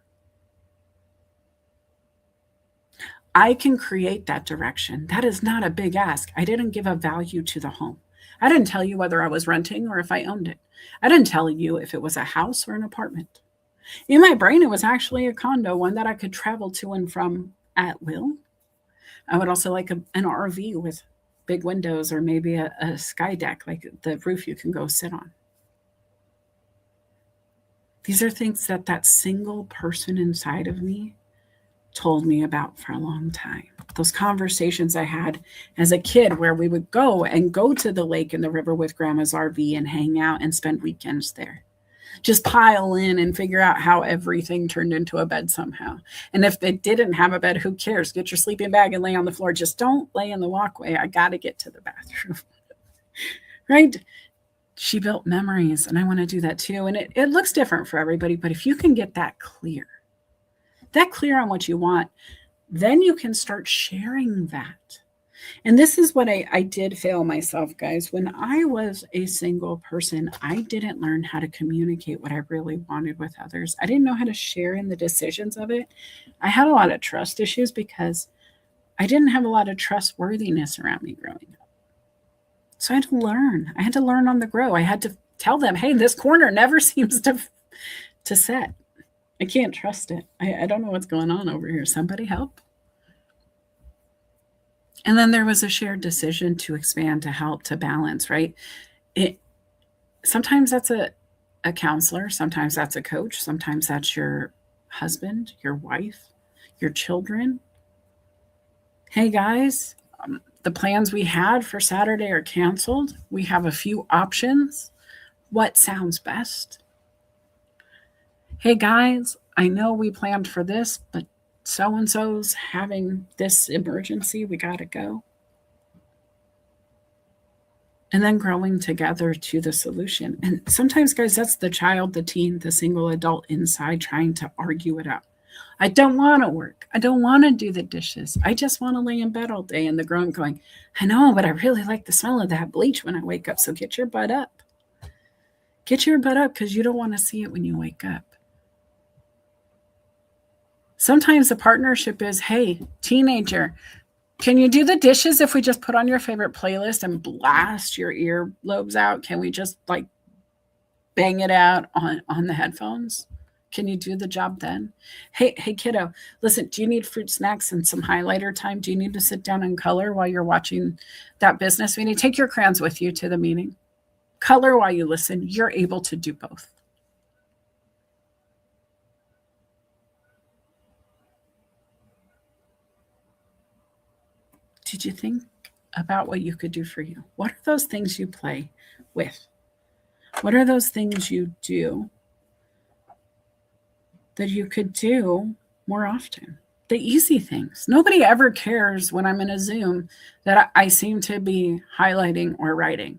I can create that direction. That is not a big ask. I didn't give a value to the home. I didn't tell you whether I was renting or if I owned it. I didn't tell you if it was a house or an apartment. In my brain, it was actually a condo, one that I could travel to and from at will. I would also like an RV with big windows, or maybe a sky deck, like the roof you can go sit on. These are things that that single person inside of me told me about for a long time. Those conversations I had as a kid, where we would go to the lake and the river with grandma's RV and hang out and spend weekends there. Just pile in and figure out how everything turned into a bed somehow. And if they didn't have a bed, who cares? Get your sleeping bag and lay on the floor. Just don't lay in the walkway. I got to get to the bathroom. Right? She built memories, and I want to do that too. And it looks different for everybody, but if you can get that clear on what you want, then you can start sharing that. And this is what I did fail myself, guys. When I was a single person, I didn't learn how to communicate what I really wanted with others. I didn't know how to share in the decisions of it. I had a lot of trust issues because I didn't have a lot of trustworthiness around me growing up. So I had to learn. I had to learn on the grow. I had to tell them, hey, this corner never seems to set. I can't trust it. I don't know what's going on over here. Somebody help. And then there was a shared decision to expand, to help, to balance, right? Sometimes that's a counselor. Sometimes that's a coach. Sometimes that's your husband, your wife, your children. Hey, guys, the plans we had for Saturday are canceled. We have a few options. What sounds best? Hey, guys, I know we planned for this, but so-and-so's having this emergency. We got to go. And then growing together to the solution. And sometimes, guys, that's the child, the teen, the single adult inside trying to argue it out. I don't want to work. I don't want to do the dishes. I just want to lay in bed all day. And the grown going, I know, but I really like the smell of that bleach when I wake up. So get your butt up. Get your butt up, because you don't want to see it when you wake up. Sometimes the partnership is, hey, teenager, can you do the dishes if we just put on your favorite playlist and blast your earlobes out? Can we just like bang it out on the headphones? Can you do the job then? Hey, kiddo, listen, do you need fruit snacks and some highlighter time? Do you need to sit down and color while you're watching that business meeting? Take your crayons with you to the meeting. Color while you listen. You're able to do both. Did you think about what you could do for you? What are those things you play with? What are those things you do that you could do more often? The easy things. Nobody ever cares when I'm in a Zoom that I seem to be highlighting or writing.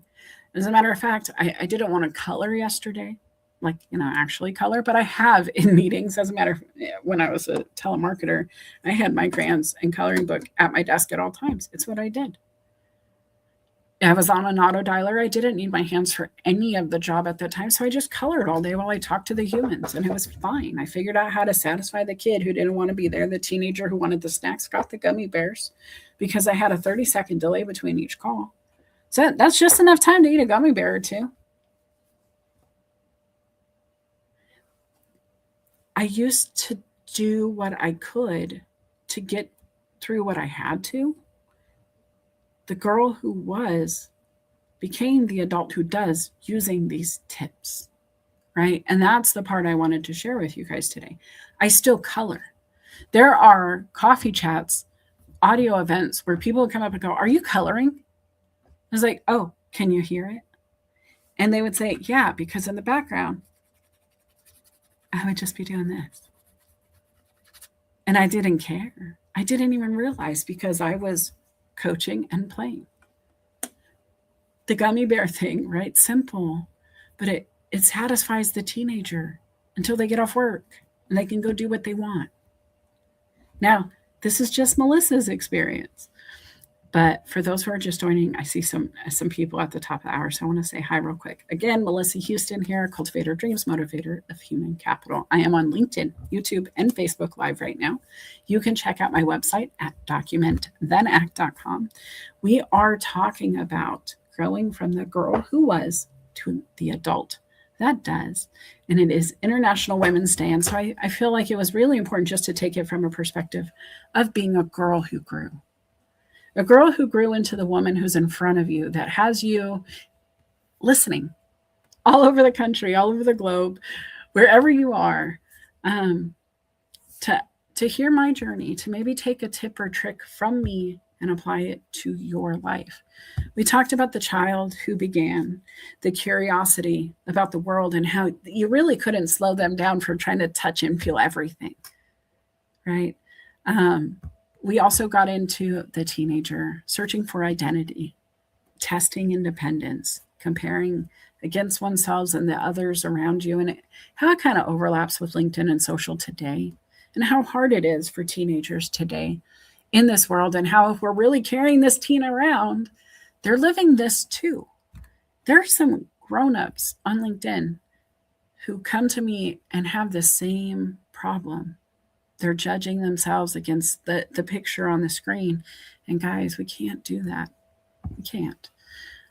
As a matter of fact, I didn't want to color yesterday, like, actually color, but I have in meetings. As a matter of, when I was a telemarketer, I had my crayons and coloring book at my desk at all times. It's what I did. I was on an auto dialer. I didn't need my hands for any of the job at that time. So I just colored all day while I talked to the humans, and it was fine. I figured out how to satisfy the kid who didn't want to be there. The teenager who wanted the snacks got the gummy bears because I had a 30-second delay between each call. So that's just enough time to eat a gummy bear or two. I used to do what I could to get through what I had to. The girl who was became the adult who does, using these tips, right? And that's the part I wanted to share with you guys today. I still color. There are coffee chats, audio events where people would come up and go, are you coloring? I was like, oh, can you hear it? And they would say, yeah, because in the background, I would just be doing this. And I didn't care. I didn't even realize, because I was coaching and playing. The gummy bear thing, right? Simple, but it satisfies the teenager until they get off work and they can go do what they want. Now, this is just Melissa's experience. But for those who are just joining, I see some people at the top of the hour, so I want to say hi real quick. Again, Melissa Houston here, Cultivator of Dreams, Motivator of Human Capital. I am on LinkedIn, YouTube, and Facebook Live right now. You can check out my website at documentthenact.com. We are talking about growing from the girl who was to the adult that does. And it is International Women's Day. And so I feel like it was really important just to take it from a perspective of being a girl who grew. A girl who grew into the woman who's in front of you, that has you listening all over the country, all over the globe, wherever you are, to hear my journey, to maybe take a tip or trick from me and apply it to your life. We talked about the child who began, the curiosity about the world, and how you really couldn't slow them down from trying to touch and feel everything, right? We also got into the teenager searching for identity, testing independence, comparing against oneself and the others around you, and how it kind of overlaps with LinkedIn and social today, and how hard it is for teenagers today in this world, and how if we're really carrying this teen around, they're living this too. There are some grown-ups on LinkedIn who come to me and have the same problem. They're judging themselves against the picture on the screen. And guys, we can't do that. We can't.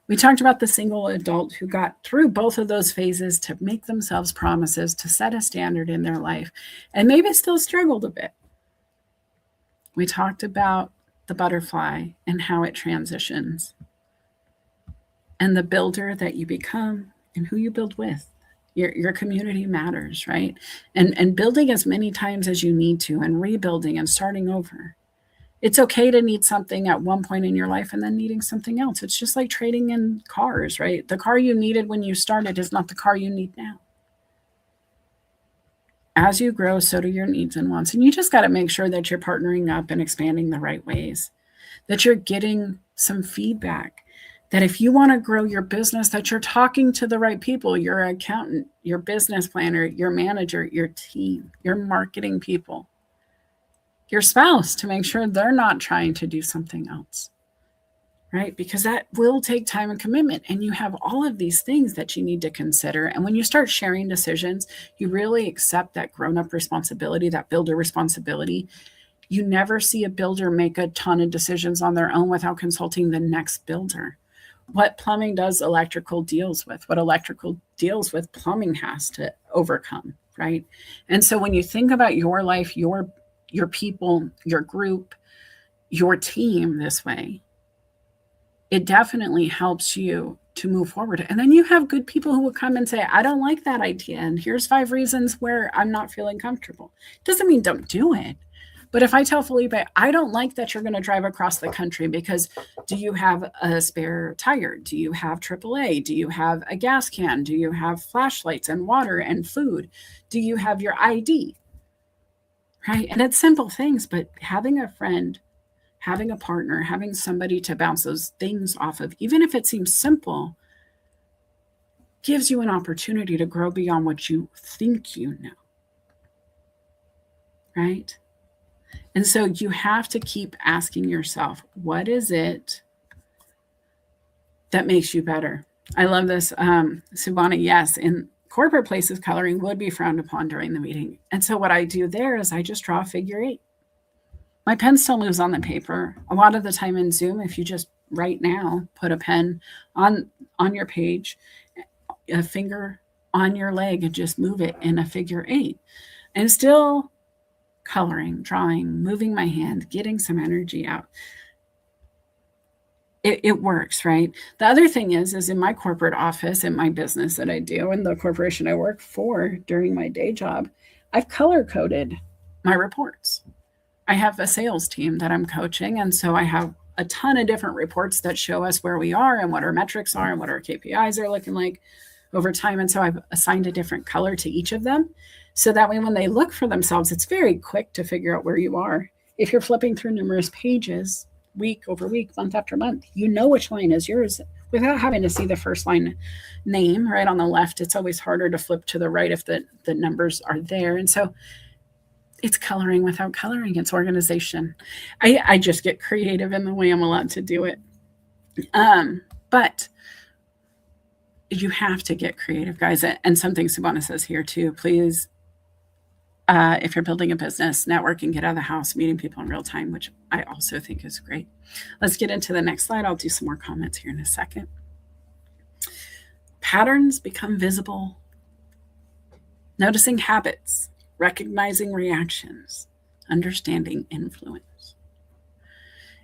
We talked about the single adult who got through both of those phases to make themselves promises, to set a standard in their life, and maybe still struggled a bit. We talked about the butterfly and how it transitions, and the builder that you become and who you build with. Your community matters, right? And building as many times as you need to, and rebuilding and starting over. It's okay to need something at one point in your life and then needing something else. It's just like trading in cars, right? The car you needed when you started is not the car you need now. As you grow, so do your needs and wants. And you just got to make sure that you're partnering up and expanding the right ways, that you're getting some feedback, that if you want to grow your business, that you're talking to the right people, your accountant, your business planner, your manager, your team, your marketing people, your spouse, to make sure they're not trying to do something else, right? Because that will take time and commitment. And you have all of these things that you need to consider. And when you start sharing decisions, you really accept that grown-up responsibility, that builder responsibility. You never see a builder make a ton of decisions on their own without consulting the next builder. What plumbing does, electrical deals with. What electrical deals with, plumbing has to overcome, right? And so when you think about your life, your people, your group, your team this way, it definitely helps you to move forward. And then you have good people who will come and say, I don't like that idea, and here's 5 reasons where I'm not feeling comfortable. Doesn't mean don't do it. But if I tell Felipe, I don't like that you're going to drive across the country because do you have a spare tire? Do you have AAA? Do you have a gas can? Do you have flashlights and water and food? Do you have your ID? Right? And it's simple things, but having a friend, having a partner, having somebody to bounce those things off of, even if it seems simple, gives you an opportunity to grow beyond what you think you know. Right? And so you have to keep asking yourself, what is it that makes you better? I love this. Subhana, yes, in corporate places, coloring would be frowned upon during the meeting. And so what I do there is I just draw a figure 8. My pen still moves on the paper. A lot of the time in Zoom, if you just right now put a pen on your page, a finger on your leg, and just move it in a figure 8, and still coloring, drawing, moving my hand, getting some energy out. It works, right? The other thing is in my corporate office, in my business that I do, and the corporation I work for during my day job, I've color-coded my reports. I have a sales team that I'm coaching, and so I have a ton of different reports that show us where we are and what our metrics are and what our KPIs are looking like over time. And so I've assigned a different color to each of them. So that way, when they look for themselves, it's very quick to figure out where you are. If you're flipping through numerous pages, week over week, month after month, you know which line is yours without having to see the first line name right on the left. It's always harder to flip to the right if the numbers are there. And so it's coloring without coloring. It's organization. I just get creative in the way I'm allowed to do it. But you have to get creative, guys. And something Subhana says here too, please, if you're building a business, networking, get out of the house, meeting people in real time, which I also think is great. Let's get into the next slide. I'll do some more comments here in a second. Patterns become visible. Noticing habits, recognizing reactions, understanding influence.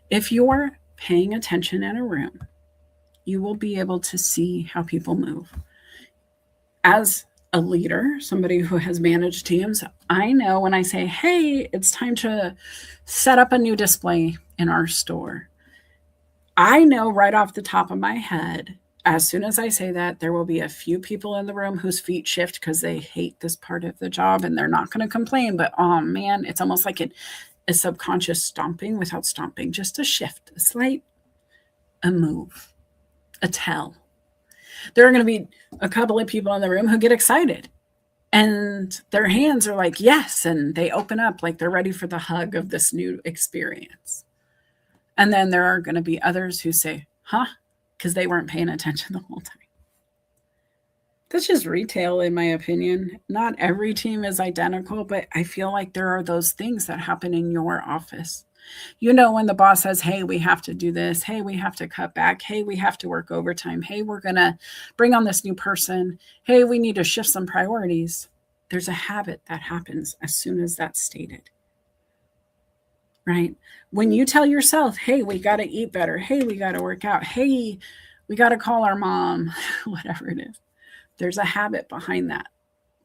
If you're paying attention in a room, you will be able to see how people move. As a leader, somebody who has managed teams, I know when I say, hey, it's time to set up a new display in our store. I know right off the top of my head, as soon as I say that, there will be a few people in the room whose feet shift because they hate this part of the job and they're not going to complain. But oh man, it's almost like a subconscious stomping without stomping, just a shift, a slight, a move, a tell. There are going to be a couple of people in the room who get excited and their hands are like, yes. And they open up like they're ready for the hug of this new experience. And then there are going to be others who say, huh? Because they weren't paying attention the whole time. That's just retail, in my opinion. Not every team is identical, but I feel like there are those things that happen in your office. You know, when the boss says, hey, we have to do this. Hey, we have to cut back. Hey, we have to work overtime. Hey, we're going to bring on this new person. Hey, we need to shift some priorities. There's a habit that happens as soon as that's stated. Right? When you tell yourself, hey, we got to eat better. Hey, we got to work out. Hey, we got to call our mom, whatever it is. There's a habit behind that,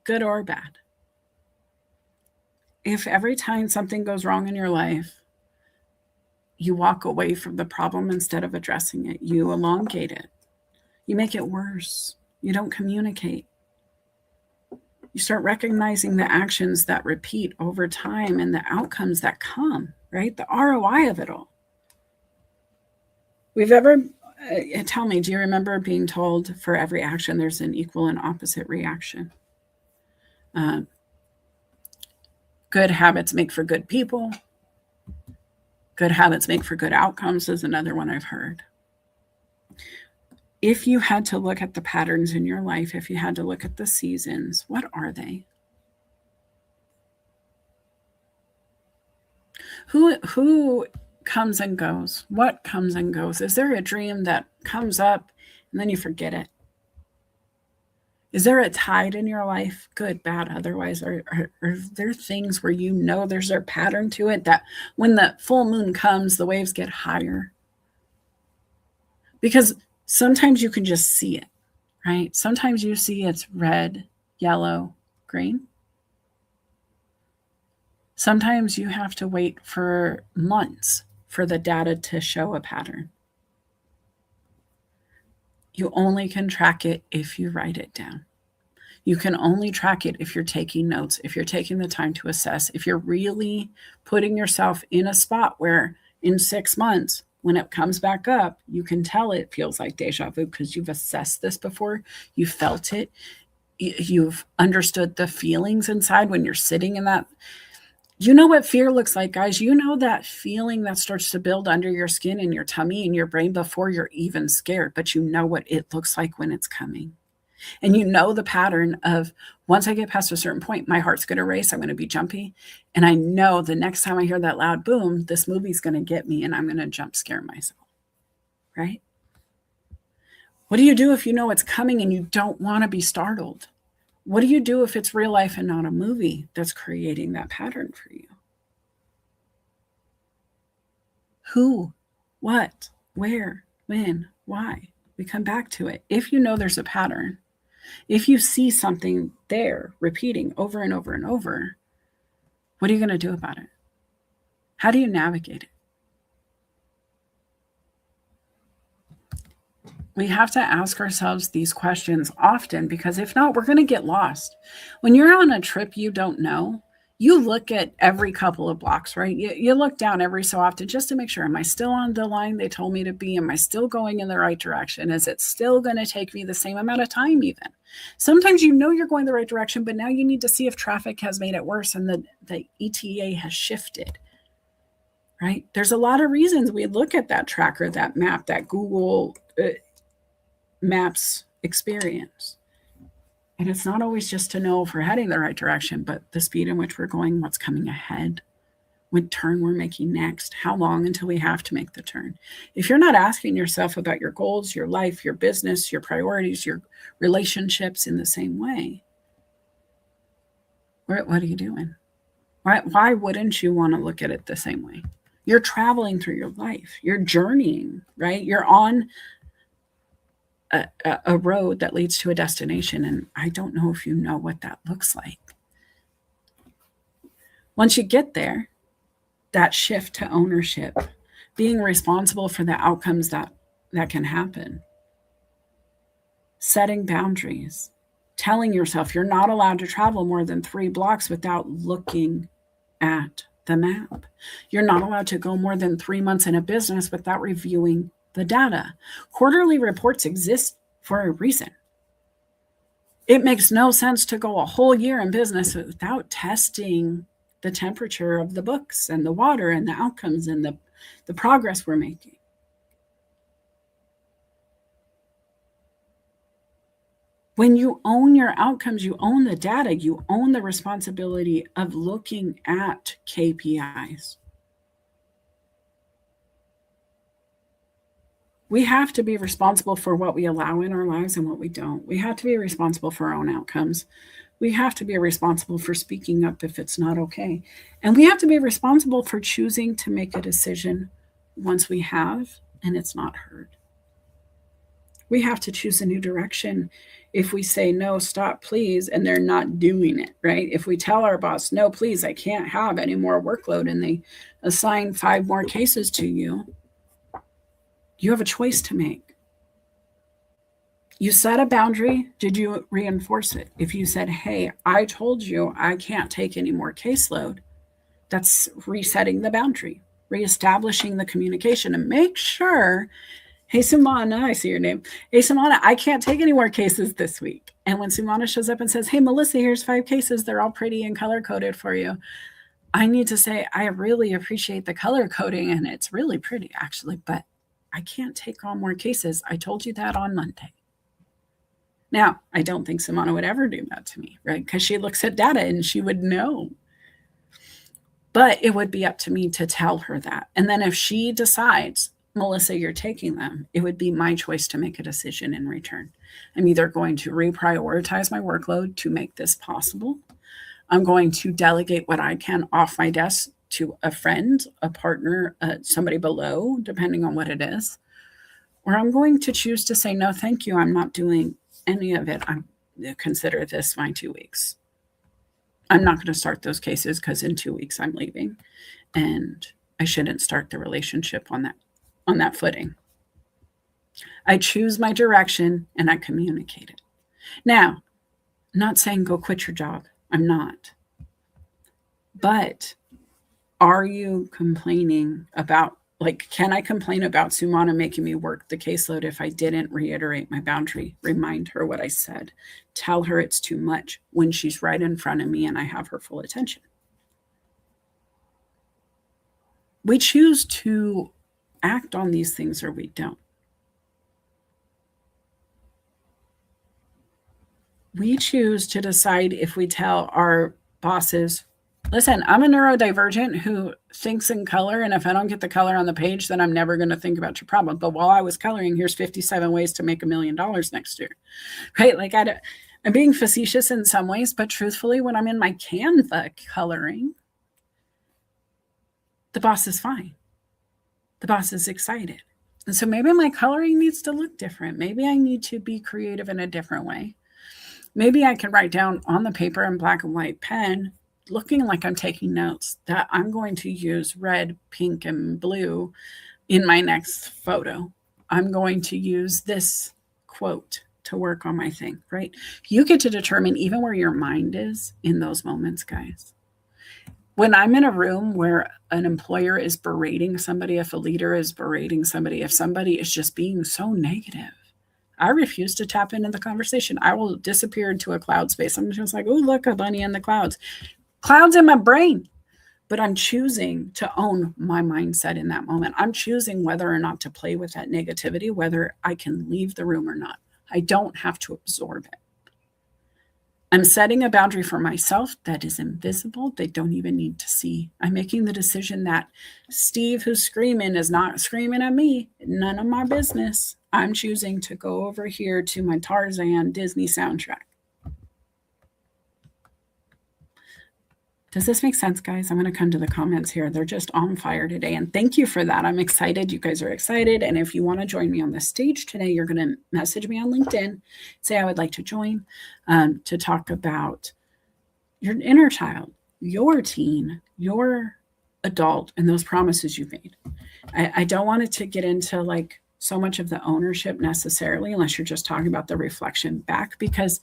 good or bad. If every time something goes wrong in your life, you walk away from the problem instead of addressing it, you elongate it, you make it worse, you don't communicate. You start recognizing the actions that repeat over time and the outcomes that come, right? The ROI of it all. Tell me, do you remember being told for every action, there's an equal and opposite reaction? Good habits make for good people. Good habits make for good outcomes is another one I've heard. If you had to look at the patterns in your life, if you had to look at the seasons, what are they? Who comes and goes? What comes and goes? Is there a dream that comes up and then you forget it? Is there a tide in your life? Good, bad, otherwise? Are there things where you know there's a pattern to it that when the full moon comes, the waves get higher? Because sometimes you can just see it, right? Sometimes you see it's red, yellow, green. Sometimes you have to wait for months for the data to show a pattern. You only can track it if you write it down. You can only track it if you're taking notes, if you're taking the time to assess, if you're really putting yourself in a spot where in 6 months, when it comes back up, you can tell it feels like deja vu because you've assessed this before, you felt it, you've understood the feelings inside when you're sitting in that. You know what fear looks like, guys. You know that feeling that starts to build under your skin and your tummy and your brain before you're even scared, but you know what it looks like when it's coming. And you know the pattern of once I get past a certain point, my heart's going to race. I'm going to be jumpy. And I know the next time I hear that loud boom, this movie's going to get me and I'm going to jump scare myself. Right? What do you do if you know it's coming and you don't want to be startled? What do you do if it's real life and not a movie that's creating that pattern for you? Who, what, where, when, why? We come back to it. If you know there's a pattern, if you see something there repeating over and over and over, what are you going to do about it? How do you navigate it? We have to ask ourselves these questions often because if not, we're going to get lost. When you're on a trip you don't know, You look at every couple of blocks, right? You look down every so often just to make sure, am I still on the line they told me to be? Am I still going in the right direction? Is it still going to take me the same amount of time even? Sometimes you know you're going the right direction, but now you need to see if traffic has made it worse and the ETA has shifted, right? There's a lot of reasons we look at that tracker, that map, that Google Maps experience. And it's not always just to know if we're heading the right direction, but the speed in which we're going, what's coming ahead, what turn we're making next, how long until we have to make the turn. If you're not asking yourself about your goals, your life, your business, your priorities, your relationships in the same way, what are you doing? Why wouldn't you want to look at it the same way? You're traveling through your life. You're journeying, right? You're on a road that leads to a destination. And I don't know if you know what that looks like. Once you get there, that shift to ownership, being responsible for the outcomes that can happen, setting boundaries, telling yourself you're not allowed to travel more than 3 blocks without looking at the map. You're not allowed to go more than 3 months in a business without reviewing the data. Quarterly reports exist for a reason. It makes no sense to go a whole year in business without testing the temperature of the books and the water and the outcomes and the progress we're making. When you own your outcomes, you own the data, you own the responsibility of looking at KPIs. We have to be responsible for what we allow in our lives and what we don't. We have to be responsible for our own outcomes. We have to be responsible for speaking up if it's not okay. And we have to be responsible for choosing to make a decision once we have and it's not heard. We have to choose a new direction if we say, no, stop, please, and they're not doing it, right? If we tell our boss, no, please, I can't have any more workload, and they assign 5 more cases to you, you have a choice to make. You set a boundary. Did you reinforce it? If you said, hey, I told you I can't take any more caseload, that's resetting the boundary, reestablishing the communication, and make sure, hey, Sumana, I see your name. Hey, Sumana, I can't take any more cases this week. And when Sumana shows up and says, hey, Melissa, here's 5 cases. They're all pretty and color coded for you. I need to say, I really appreciate the color coding, and it's really pretty, actually, but I can't take on more cases. I told you that on Monday. Now, I don't think Sumana would ever do that to me, right? Because she looks at data and she would know. But it would be up to me to tell her that. And then if she decides, Melissa, you're taking them, it would be my choice to make a decision in return. I'm either going to reprioritize my workload to make this possible. I'm going to delegate what I can off my desk to a friend, a partner, somebody below, depending on what it is. Or I'm going to choose to say, no, thank you. I'm not doing any of it. I consider this my 2 weeks. I'm not going to start those cases because in 2 weeks I'm leaving, and I shouldn't start the relationship on that footing. I choose my direction and I communicate it. Now, I'm not saying go quit your job. I'm not. But are you complaining about, can I complain about Sumana making me work the caseload if I didn't reiterate my boundary, remind her what I said, tell her it's too much when she's right in front of me and I have her full attention? We choose to act on these things or we don't. We choose to decide if we tell our bosses, listen, I'm a neurodivergent who thinks in color, and if I don't get the color on the page, then I'm never going to think about your problem. But while I was coloring, here's 57 ways to make $1 million next year, right? I'm being facetious in some ways, but truthfully, when I'm in my Canva coloring, the boss is fine. The boss is excited. And so maybe my coloring needs to look different. Maybe I need to be creative in a different way. Maybe I can write down on the paper in black and white pen, looking like I'm taking notes, that I'm going to use red, pink, and blue in my next photo. I'm going to use this quote to work on my thing, right? You get to determine even where your mind is in those moments, guys. when I'm in a room where an employer is berating somebody, if a leader is berating somebody, if somebody is just being so negative, I refuse to tap into the conversation. I will disappear into a cloud space. I'm just like, oh, look, a bunny in the clouds. Clouds in my brain. But I'm choosing to own my mindset in that moment. I'm choosing whether or not to play with that negativity, whether I can leave the room or not. I don't have to absorb it. I'm setting a boundary for myself that is invisible. They don't even need to see. I'm making the decision that Steve, who's screaming, is not screaming at me. None of my business. I'm choosing to go over here to my Tarzan Disney soundtrack. Does this make sense, guys? I'm going to come to the comments here. They're just on fire today. And thank you for that. I'm excited. You guys are excited. And if you want to join me on the stage today, you're going to message me on LinkedIn, say I would like to join to talk about your inner child, your teen, your adult, and those promises you've made. I don't want it to get into like so much of the ownership necessarily, unless you're just talking about the reflection back, because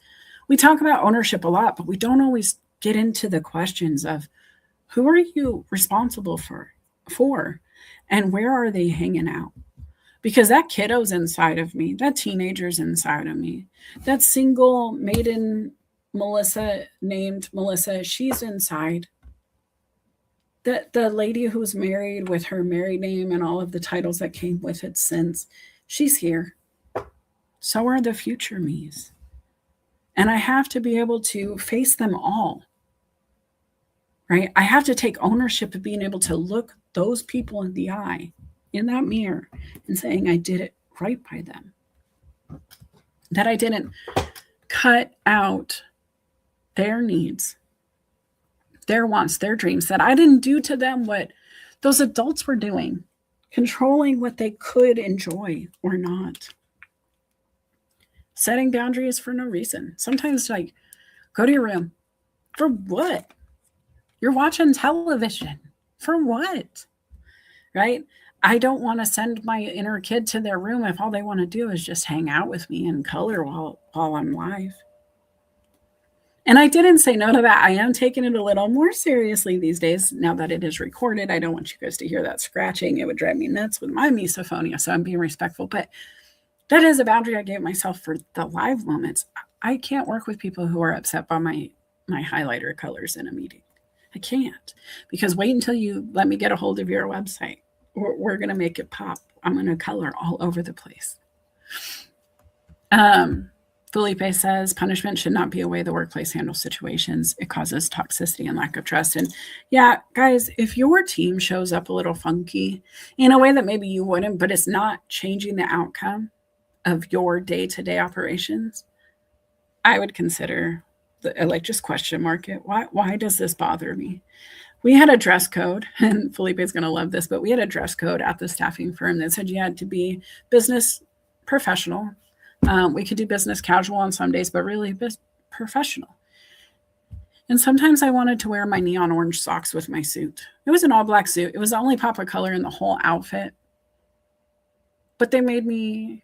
we talk about ownership a lot, but we don't always get into the questions of who are you responsible for, and where are they hanging out? Because that kiddo's inside of me, that teenager's inside of me, that single maiden Melissa named Melissa, she's inside. The lady who's married with her married name and all of the titles that came with it since, she's here. So are the future me's. And I have to be able to face them all. Right? I have to take ownership of being able to look those people in the eye, in that mirror, and saying I did it right by them. That I didn't cut out their needs, their wants, their dreams, that I didn't do to them what those adults were doing, controlling what they could enjoy or not. Setting boundaries for no reason. Sometimes, like, go to your room. For what? You're watching television. For what? Right? I don't want to send my inner kid to their room if all they want to do is just hang out with me and color while I'm live. And I didn't say no to that. I am taking it a little more seriously these days now that it is recorded. I don't want you guys to hear that scratching. It would drive me nuts with my misophonia, so I'm being respectful. But that is a boundary I gave myself for the live moments. I can't work with people who are upset by my highlighter colors in a meeting. I can't, because wait until you let me get a hold of your website. We're going to make it pop. I'm going to color all over the place. Felipe says punishment should not be a way the workplace handles situations. It causes toxicity and lack of trust. And yeah, guys, if your team shows up a little funky in a way that maybe you wouldn't, but it's not changing the outcome of your day-to-day operations, I would consider just question mark it. Why does this bother me? We had a dress code, and Felipe's going to love this, but we had a dress code at the staffing firm that said you had to be business professional. We could do business casual on some days, but really professional. And sometimes I wanted to wear my neon orange socks with my suit. It was an all black suit. It was the only pop of color in the whole outfit. But they made me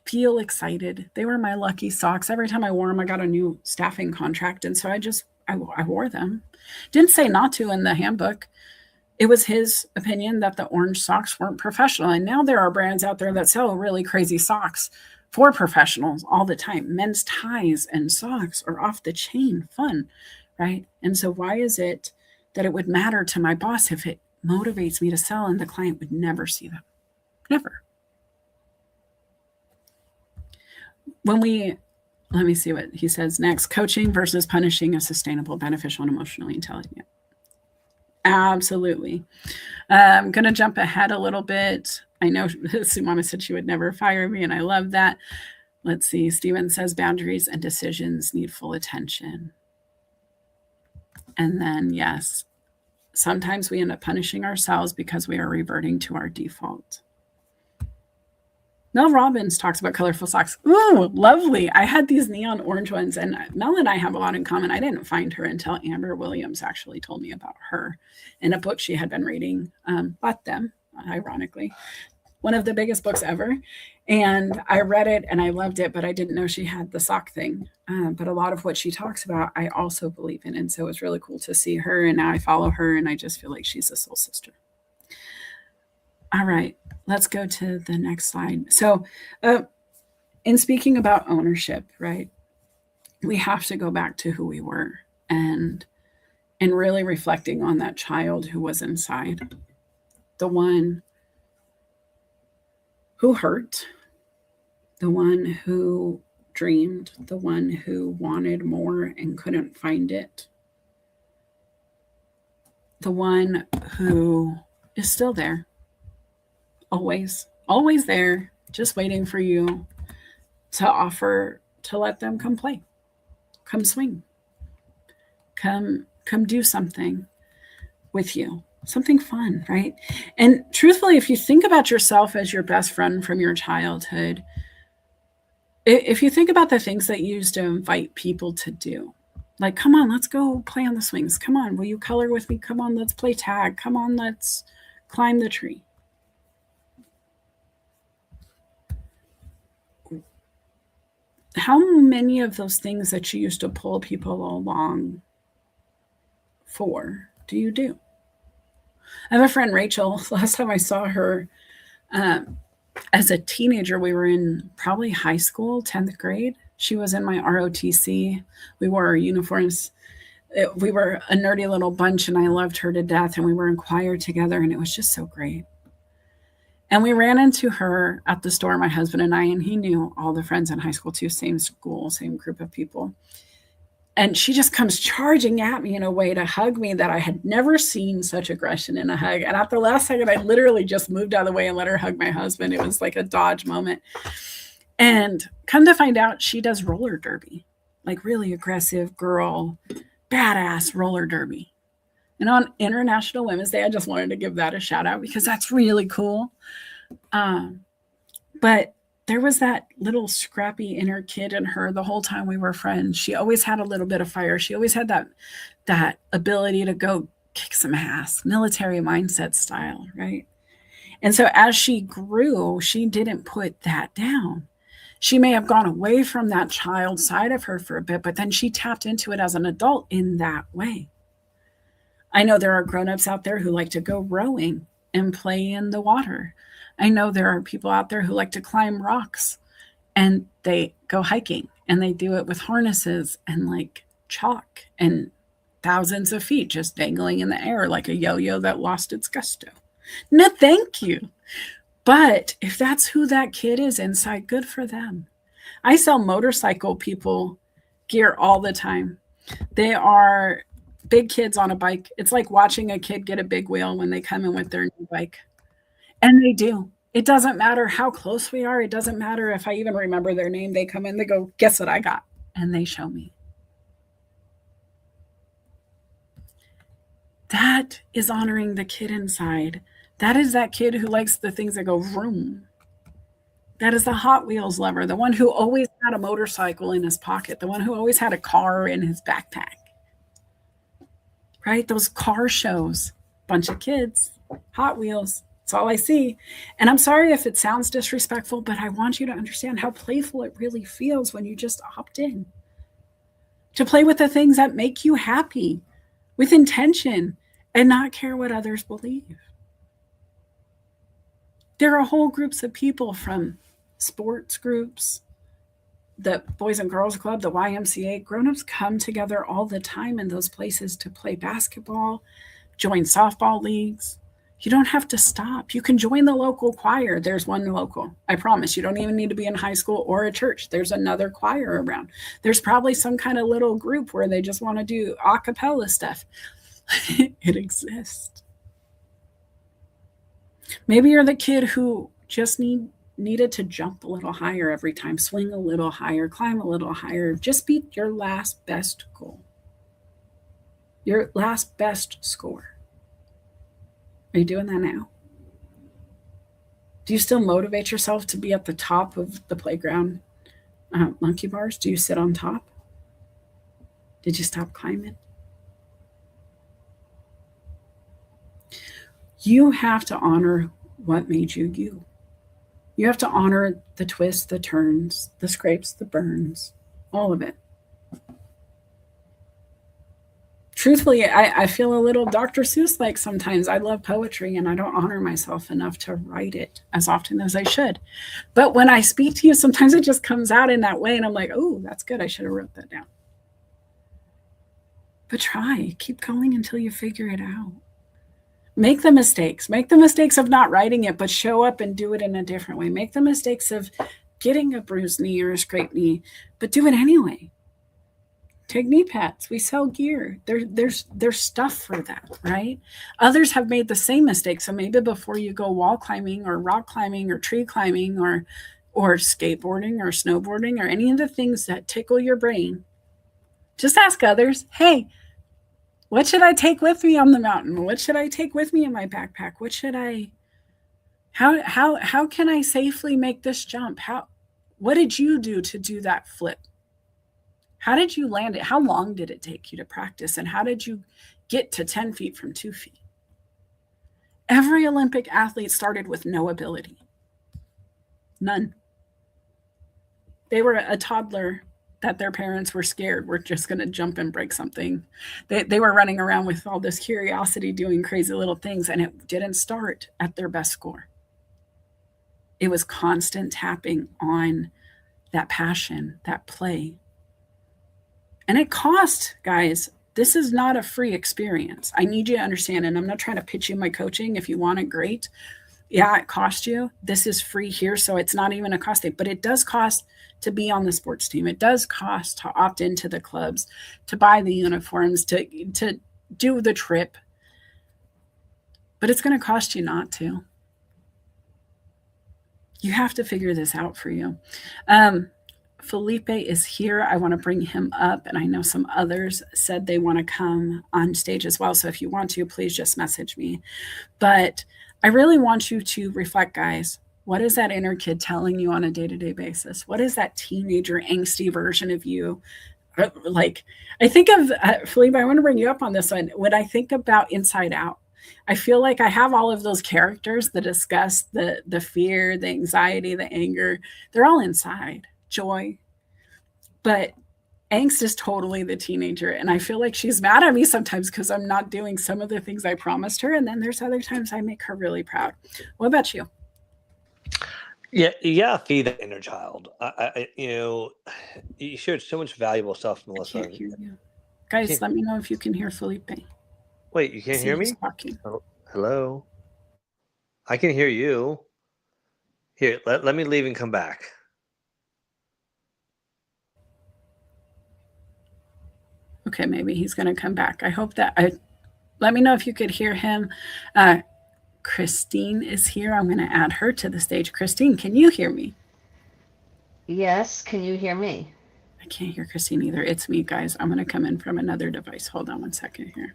feel excited. They were my lucky socks. Every time I wore them, I got a new staffing contract. And so I wore them. Didn't say not to in the handbook. It was his opinion that the orange socks weren't professional. And now there are brands out there that sell really crazy socks for professionals all the time. Men's ties and socks are off the chain fun, right? And so why is it that it would matter to my boss if it motivates me to sell and the client would never see them? Never. Let me see what he says next. Coaching versus punishing is sustainable, beneficial, and emotionally intelligent. Absolutely. I'm going to jump ahead a little bit. I know Sumama said she would never fire me, and I love that. Let's see. Steven says boundaries and decisions need full attention. And then, yes, sometimes we end up punishing ourselves because we are reverting to our default. Mel Robbins talks about colorful socks. Ooh, lovely. I had these neon orange ones, and Mel and I have a lot in common. I didn't find her until Amber Williams actually told me about her in a book she had been reading. Bought them, ironically. one of the biggest books ever. And I read it and I loved it, but I didn't know she had the sock thing. But a lot of what she talks about, I also believe in. And so it's really cool to see her. And now I follow her and I just feel like she's a soul sister. All right, let's go to the next slide. So, in speaking about ownership, right, we have to go back to who we were and really reflecting on that child who was inside, the one who hurt, the one who dreamed, the one who wanted more and couldn't find it, the one who is still there, always there, just waiting for you to offer to let them come play, come swing, come do something with you, something fun, right? And truthfully, if you think about yourself as your best friend from your childhood, if you think about the things that you used to invite people to do, like, come on, let's go play on the swings. Come on, will you color with me? Come on, let's play tag. Come on, let's climb the tree. How many of those things that you used to pull people along for do you do? I have a friend, Rachel. Last time I saw her as a teenager, we were in probably high school, 10th grade. She was in my ROTC. We wore our uniforms. We were a nerdy little bunch, and I loved her to death. And we were in choir together, and it was just so great. And we ran into her at the store, my husband and I, and he knew all the friends in high school too, same school, same group of people. And she just comes charging at me in a way to hug me that I had never seen such aggression in a hug. And at the last second, I literally just moved out of the way and let her hug my husband. It was like a dodge moment. And come to find out, she does roller derby, like really aggressive girl, badass roller derby. And on International Women's Day, I just wanted to give that a shout out because that's really cool. But there was that little scrappy inner kid in her the whole time we were friends. She always had a little bit of fire. She always had that ability to go kick some ass, military mindset style, right? And so as she grew, she didn't put that down. She may have gone away from that child side of her for a bit, but then she tapped into it as an adult in that way. I know there are grownups out there who like to go rowing and play in the water. I know there are people out there who like to climb rocks and they go hiking and they do it with harnesses and like chalk and thousands of feet just dangling in the air like a yo-yo that lost its gusto. No, thank you. But if that's who that kid is inside, good for them. I sell motorcycle people gear all the time. They are big kids on a bike. It's like watching a kid get a big wheel when they come in with their new bike. And they do. It doesn't matter how close we are. It doesn't matter if I even remember their name. They come in, they go, guess what I got? And they show me. That is honoring the kid inside. That is that kid who likes the things that go vroom. That is the Hot Wheels lover, the one who always had a motorcycle in his pocket, the one who always had a car in his backpack. Right? Those car shows, bunch of kids, Hot Wheels. That's all I see. And I'm sorry if it sounds disrespectful, but I want you to understand how playful it really feels when you just opt in to play with the things that make you happy with intention and not care what others believe. There are whole groups of people from sports groups, the Boys and Girls Club, the YMCA. Grown-ups come together all the time in those places to play basketball, join softball leagues. You don't have to stop. You can join the local choir. There's one local. I promise you don't even need to be in high school or a church. There's another choir around. There's probably some kind of little group where they just want to do a cappella stuff. It exists. Maybe you're the kid who just needed to jump a little higher every time, swing a little higher, climb a little higher, just beat your last best goal, your last best score. Are you doing that now? Do you still motivate yourself to be at the top of the playground monkey bars? Do you sit on top? Did you stop climbing? You have to honor what made you you. You have to honor the twists, the turns, the scrapes, the burns, all of it. Truthfully, I feel a little Dr. Seuss like sometimes. I love poetry and I don't honor myself enough to write it as often as I should. But when I speak to you, sometimes it just comes out in that way. And I'm like, oh, that's good. I should have wrote that down. But try, keep going until you figure it out. Make the mistakes. Make the mistakes of not writing it, but show up and do it in a different way. Make the mistakes of getting a bruised knee or a scraped knee, but do it anyway. Take knee pads. We sell gear. There's stuff for that, right? Others have made the same mistake. So maybe before you go wall climbing or rock climbing or tree climbing or skateboarding or snowboarding or any of the things that tickle your brain, just ask others, hey, what should I take with me on the mountain? What should I take with me in my backpack? What should I how can I safely make this jump? What did you do to do that flip? How did you land it? How long did it take you to practice? And how did you get to 10 feet from 2 feet? Every Olympic athlete started with no ability. None. They were a toddler that their parents were scared we're just going to jump and break something. They were running around with all this curiosity, doing crazy little things, and it didn't start at their best score. It was constant tapping on that passion, that play. And it cost, guys. This is not a free experience. I need you to understand, and I'm not trying to pitch you my coaching. If you want it, great. Yeah, it cost you. This is free here, so it's not even a cost thing. But it does cost to be on the sports team. It does cost to opt into the clubs, to buy the uniforms, to do the trip. But it's going to cost you not to. You have to figure this out for you. Felipe is here. I want to bring him up, and I know some others said they want to come on stage as well. So if you want to, please just message me. But I really want you to reflect, guys. What is that inner kid telling you on a day-to-day basis? What is that teenager angsty version of you? Like, I think of, Felipe, I want to bring you up on this one. When I think about Inside Out, I feel like I have all of those characters, the disgust, the fear, the anxiety, the anger. They're all inside. Joy. But angst is totally the teenager. And I feel like she's mad at me sometimes because I'm not doing some of the things I promised her. And then there's other times I make her really proud. What about you? Yeah, feed that inner child. You shared so much valuable stuff, Melissa. I can't hear you. Guys, let me know if you can hear Felipe. Wait, you can't hear me? Oh, hello? I can hear you. Here, let me leave and come back. Okay, maybe he's going to come back. I hope that let me know if you could hear him. Christine is here. I'm going to add her to the stage. Christine, can you hear me? Yes. Can you hear me? I can't hear Christine either. It's me, guys. I'm going to come in from another device. Hold on one second here.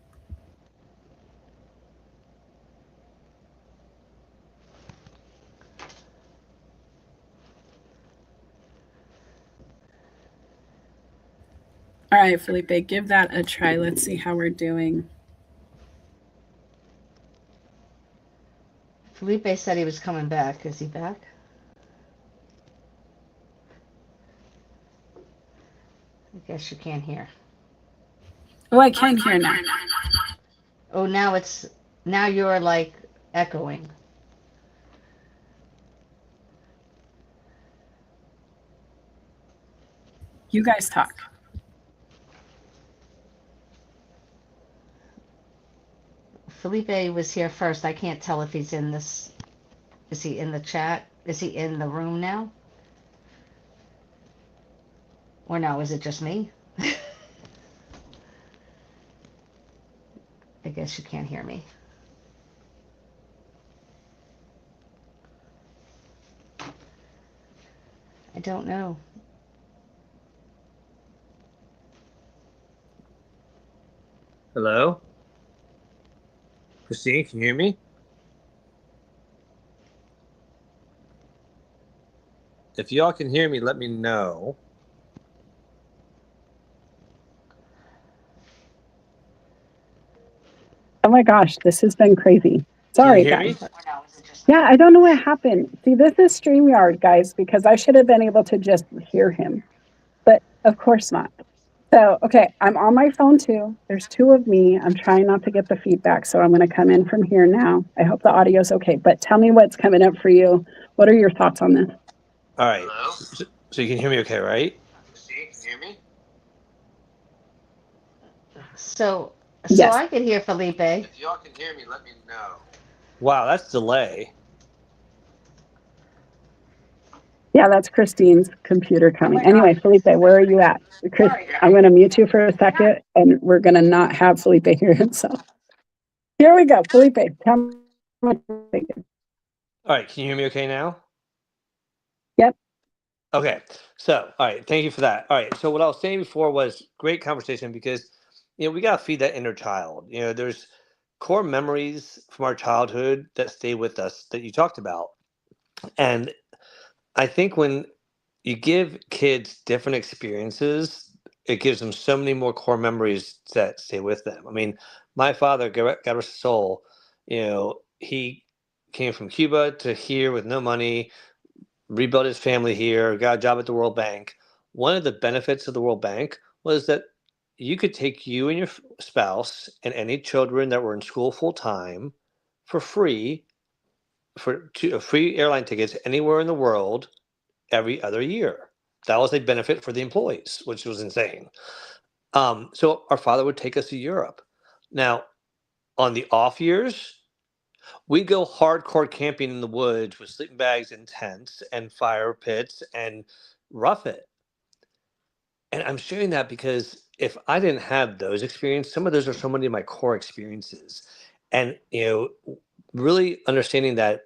All right, Felipe, give that a try. Let's see how we're doing. Felipe said he was coming back. Is he back? I guess you can't hear. Oh, I can hear now. Oh, now you're like echoing. You guys talk. Felipe was here first. I can't tell if he's in this. Is he in the chat? Is he in the room now? Or no, is it just me? I guess you can't hear me. I don't know. Hello? Christine, can you hear me? If y'all can hear me, let me know. Oh my gosh, this has been crazy. Sorry, guys. Yeah, I don't know what happened. See, this is StreamYard, guys, because I should have been able to just hear him, but of course not. So, okay, I'm on my phone too. There's two of me. I'm trying not to get the feedback, so I'm going to come in from here now. I hope the audio's okay, but tell me what's coming up for you. What are your thoughts on this? All right. So you can hear me okay, right? See, can you hear me? So Yes. I could hear Felipe. If y'all can hear me, let me know. Wow, that's delay. Yeah, that's Christine's computer coming. Anyway, Felipe, where are you at? Chris, I'm going to mute you for a second, and we're going to not have Felipe hear himself. Here we go. Felipe, tell me what you're thinking. All right, can you hear me okay now? Yep. Okay, so all right, thank you for that. All right, so what I was saying before was great conversation because we gotta feed that inner child. There's core memories from our childhood that stay with us that you talked about, and I think when you give kids different experiences, it gives them so many more core memories that stay with them. I mean, my father, God rest his soul, he came from Cuba to here with no money, rebuilt his family here, got a job at the World Bank. One of the benefits of the World Bank was that you could take you and your spouse and any children that were in school full time for free for free airline tickets anywhere in the world every other year. That was a benefit for the employees, which was insane. So our father would take us to Europe. Now, on the off years, we'd go hardcore camping in the woods with sleeping bags and tents and fire pits and rough it. And I'm sharing that because if I didn't have those experiences, some of those are so many of my core experiences. And, really understanding that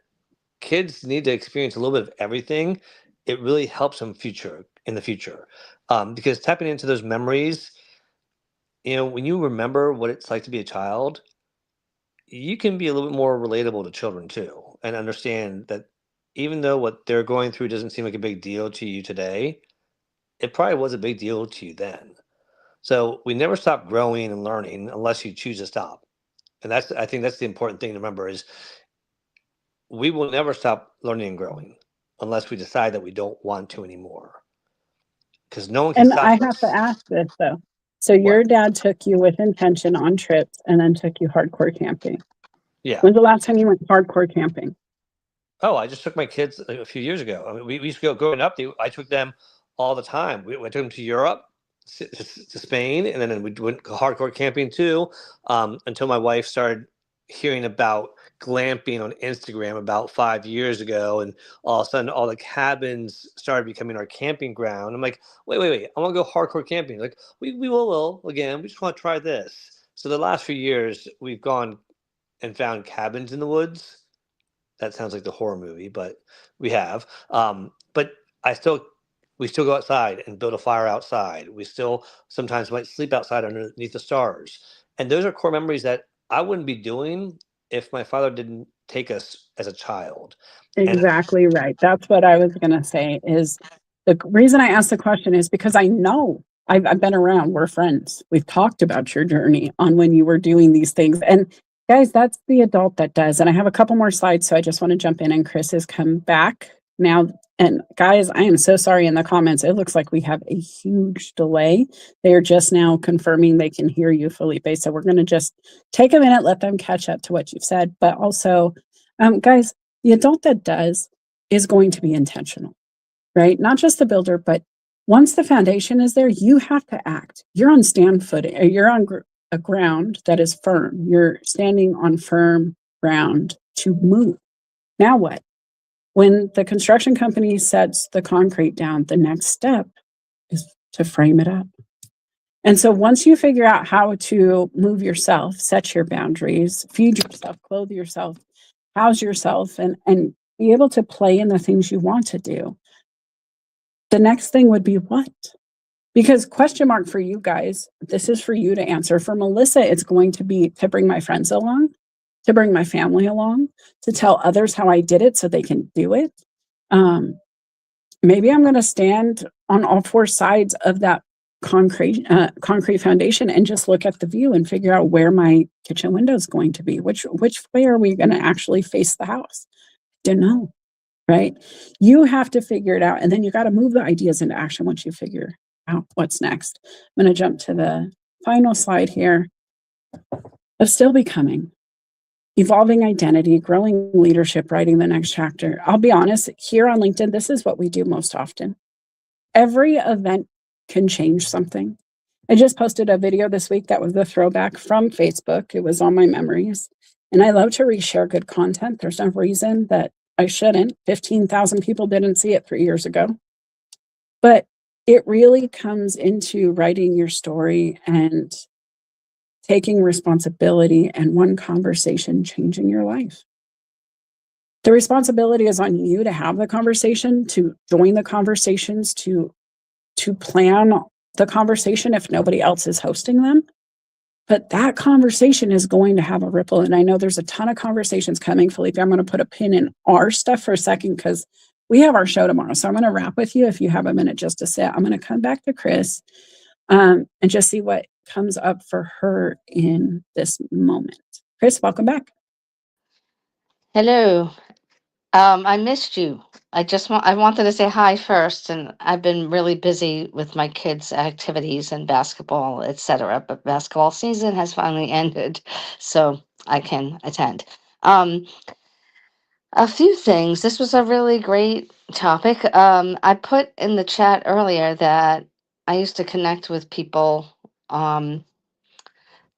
kids need to experience a little bit of everything, it really helps them in the future. Because tapping into those memories, when you remember what it's like to be a child, you can be a little bit more relatable to children too, and understand that even though what they're going through doesn't seem like a big deal to you today, it probably was a big deal to you then. So we never stop growing and learning unless you choose to stop. And I think that's the important thing to remember is we will never stop learning and growing unless we decide that we don't want to anymore. Because no one can And stop I us. have to ask this though. So your dad took you with intention on trips and then took you hardcore camping. Yeah. When's the last time you went hardcore camping? Oh, I just took my kids a few years ago. I mean, we used to go growing up. I took them all the time. We took them to Europe, to Spain, and then we went hardcore camping too. Until my wife started hearing about glamping on Instagram about 5 years ago, and all of a sudden, all the cabins started becoming our camping ground. I'm like, wait! I want to go hardcore camping. Like, we will again. We just want to try this. So the last few years, we've gone and found cabins in the woods. That sounds like the horror movie, but we have. But we still go outside and build a fire outside. We still sometimes might sleep outside underneath the stars. And those are core memories that I wouldn't be doing if my father didn't take us as a child. Exactly right. That's what I was going to say is the reason I asked the question is because I know I've been around. We're friends. We've talked about your journey on when you were doing these things. And guys, that's the adult that does. And I have a couple more slides, so I just want to jump in. And Chris has come back now. And guys, I am so sorry in the comments. It looks like we have a huge delay. They are just now confirming they can hear you, Felipe. So we're going to just take a minute, let them catch up to what you've said. But also, guys, the adult that does is going to be intentional, right? Not just the builder, but once the foundation is there, you have to act. You're on stand footing, or you're on a ground that is firm. You're standing on firm ground to move. Now what? When the construction company sets the concrete down, the next step is to frame it up. And so once you figure out how to move yourself, set your boundaries, feed yourself, clothe yourself, house yourself, and be able to play in the things you want to do, the next thing would be what? Because question mark for you guys, this is for you to answer. For Melissa, it's going to be to bring my friends along, to bring my family along, to tell others how I did it so they can do it. Maybe I'm going to stand on all four sides of that concrete foundation and just look at the view and figure out where my kitchen window is going to be. Which way are we going to actually face the house? Didn't know, right? You have to figure it out. And then you got to move the ideas into action once you figure out what's next. I'm going to jump to the final slide here of still becoming. Evolving identity, growing leadership, writing the next chapter. I'll be honest, here on LinkedIn, this is what we do most often. Every event can change something. I just posted a video this week that was a throwback from Facebook. It was on my memories. And I love to reshare good content. There's no reason that I shouldn't. 15,000 people didn't see it 3 years ago. But it really comes into writing your story and taking responsibility and one conversation changing your life. The responsibility is on you to have the conversation, to join the conversations, to plan the conversation if nobody else is hosting them. But that conversation is going to have a ripple. And I know there's a ton of conversations coming, Felipe. I'm going to put a pin in our stuff for a second because we have our show tomorrow. So I'm going to wrap with you if you have a minute just to sit. I'm going to come back to Chris and just see what comes up for her in this moment. Chris, welcome back. Hello. I missed you. I wanted to say hi first, and I've been really busy with my kids' activities and basketball, etc. But basketball season has finally ended, so I can attend. A few things. This was a really great topic. I put in the chat earlier that I used to connect with people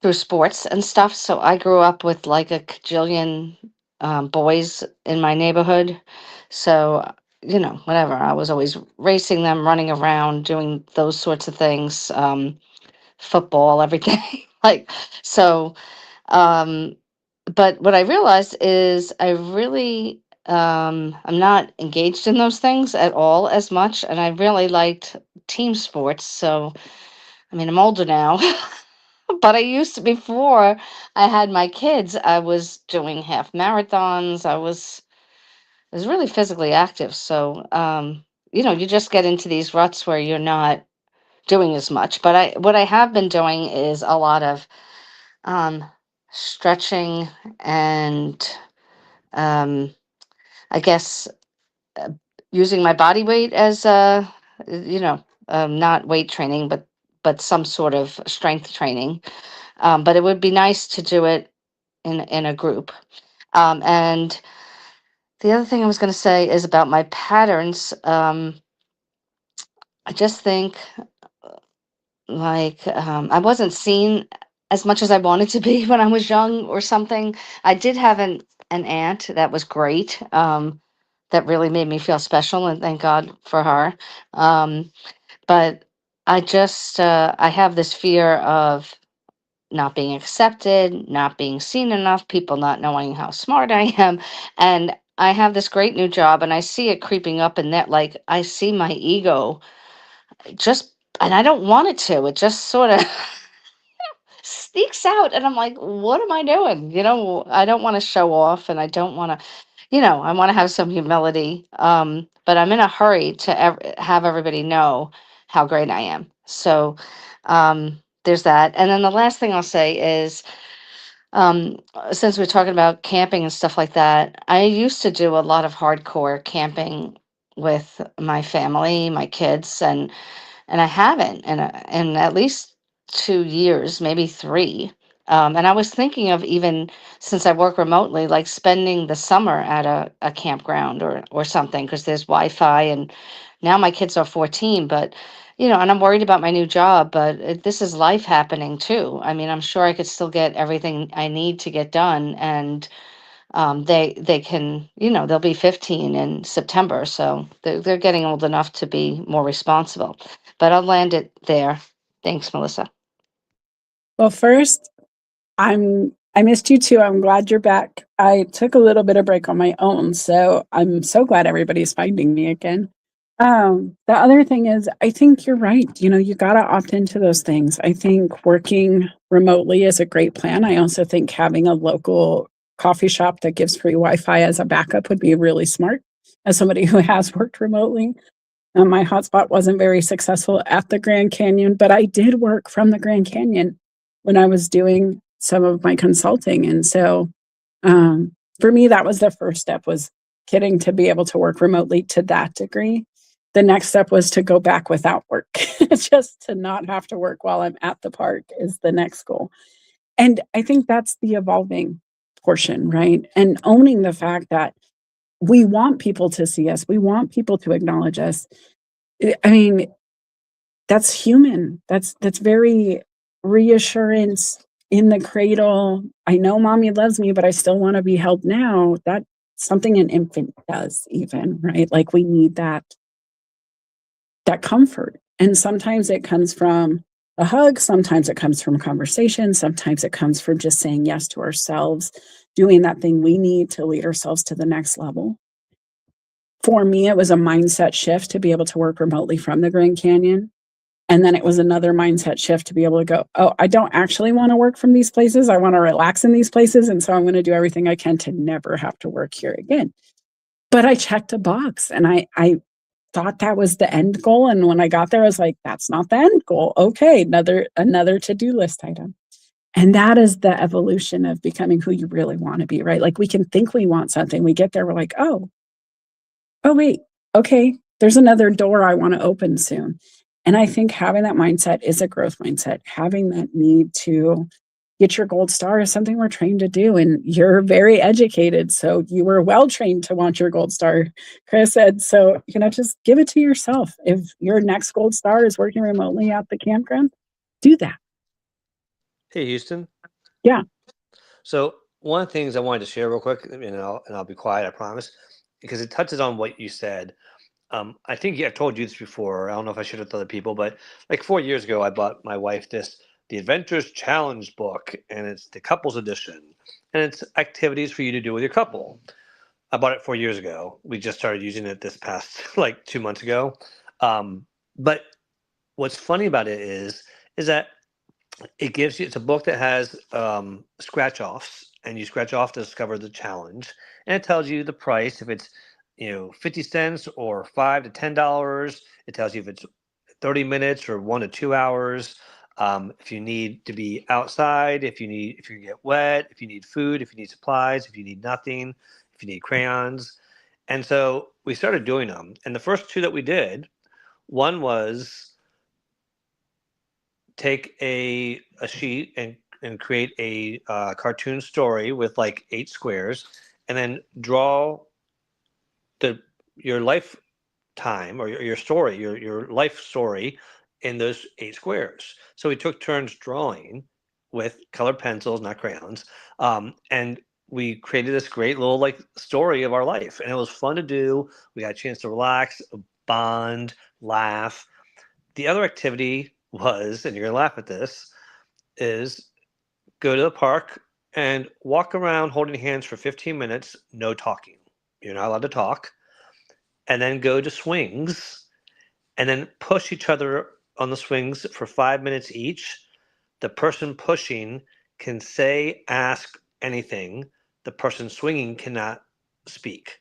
through sports and stuff. So I grew up with like a cajillion boys in my neighborhood. So, whatever. I was always racing them, running around, doing those sorts of things, football, everything. like, so, um, but what I realized is I really, I'm not engaged in those things at all as much. And I really liked team sports. So, I mean, I'm older now. But I used to, before I had my kids, I was doing half marathons. I was really physically active. So, you just get into these ruts where you're not doing as much. But what I have been doing is a lot of um, stretching and I guess uh, using my body weight as not weight training, but some sort of strength training. But it would be nice to do it in a group. And the other thing I was going to say is about my patterns. I just think I wasn't seen as much as I wanted to be when I was young or something. I did have an aunt that was great. That really made me feel special, and thank God for her. But I have this fear of not being accepted, not being seen enough, people not knowing how smart I am. And I have this great new job and I see it creeping up in that, like, I see my ego just, and I don't want it to, it just sort of sneaks out. And I'm like, what am I doing? I don't want to show off and I don't want to, I want to have some humility. But I'm in a hurry to have everybody know how great I am. So, there's that. And then the last thing I'll say is, since we're talking about camping and stuff like that, I used to do a lot of hardcore camping with my family, my kids, and I haven't in at least 2 years, maybe three. And I was thinking of, even since I work remotely, like spending the summer at a campground or something, because there's Wi-Fi, and now my kids are 14, but and I'm worried about my new job, but this is life happening too. I mean, I'm sure I could still get everything I need to get done, and they can, they'll be 15 in September, so they're getting old enough to be more responsible. But I'll land it there. Thanks, Melissa. Well, first, I missed you too. I'm glad you're back. I took a little bit of break on my own, so I'm so glad everybody's finding me again. The other thing is, I think you're right. You got to opt into those things. I think working remotely is a great plan. I also think having a local coffee shop that gives free Wi-Fi as a backup would be really smart. As somebody who has worked remotely, my hotspot wasn't very successful at the Grand Canyon, but I did work from the Grand Canyon when I was doing some of my consulting. And so for me, that was the first step, was getting to be able to work remotely to that degree, the next step was to go back without work. Just to not have to work while I'm at the park is the next goal. And I think that's the evolving portion, right? And owning the fact that we want people to see us, we want people to acknowledge us. I mean, that's human. That's very reassurance in the cradle. I know mommy loves me, but I still want to be held now. That's something an infant does even, right? Like we need that comfort. And sometimes it comes from a hug, sometimes it comes from conversation, sometimes it comes from just saying yes to ourselves, doing that thing we need to lead ourselves to the next level. For me, it was a mindset shift to be able to work remotely from the Grand Canyon. And then it was another mindset shift to be able to go, oh, I don't actually want to work from these places. I want to relax in these places. And so I'm going to do everything I can to never have to work here again. But I checked a box and I thought that was the end goal. And when I got there, I was like, that's not the end goal. Okay, another to-do list item. And that is the evolution of becoming who you really want to be, right? Like we can think we want something. We get there, we're like, oh wait, okay, there's another door I want to open soon. And I think having that mindset is a growth mindset. Having that need to get your gold star is something we're trained to do. And you're very educated. So you were well trained to want your gold star, Chris said. So, just give it to yourself. If your next gold star is working remotely at the campground, do that. Hey, Houston. Yeah. So one of the things I wanted to share real quick, and I'll be quiet, I promise, because it touches on what you said. I think I've told you this before. I don't know if I should have told other people, but like 4 years ago, I bought my wife the Adventures Challenge book, and it's the couples edition, and it's activities for you to do with your couple. I bought it 4 years ago. We just started using it this past 2 months ago. But what's funny about it is that it gives you, it's a book that has scratch offs, and you scratch off to discover the challenge, and it tells you the price, if it's 50 cents or $5 to $10. It tells you if it's 30 minutes or 1 to 2 hours. If you need to be outside, if you get wet, if you need food, if you need supplies, if you need nothing, if you need crayons. And so we started doing them. And the first two that we did, one was take a sheet and create a cartoon story with 8 squares, and then draw your lifetime or your story, your life story in those 8 squares. So we took turns drawing with colored pencils, not crayons, and we created this great little story of our life, and it was fun to do. We got a chance to relax, bond, laugh. The other activity was, and you're gonna laugh at this, is go to the park and walk around holding hands for 15 minutes, no talking. You're not allowed to talk. And then go to swings and then push each other on the swings for 5 minutes each. The person pushing can say, ask anything. The person swinging cannot speak.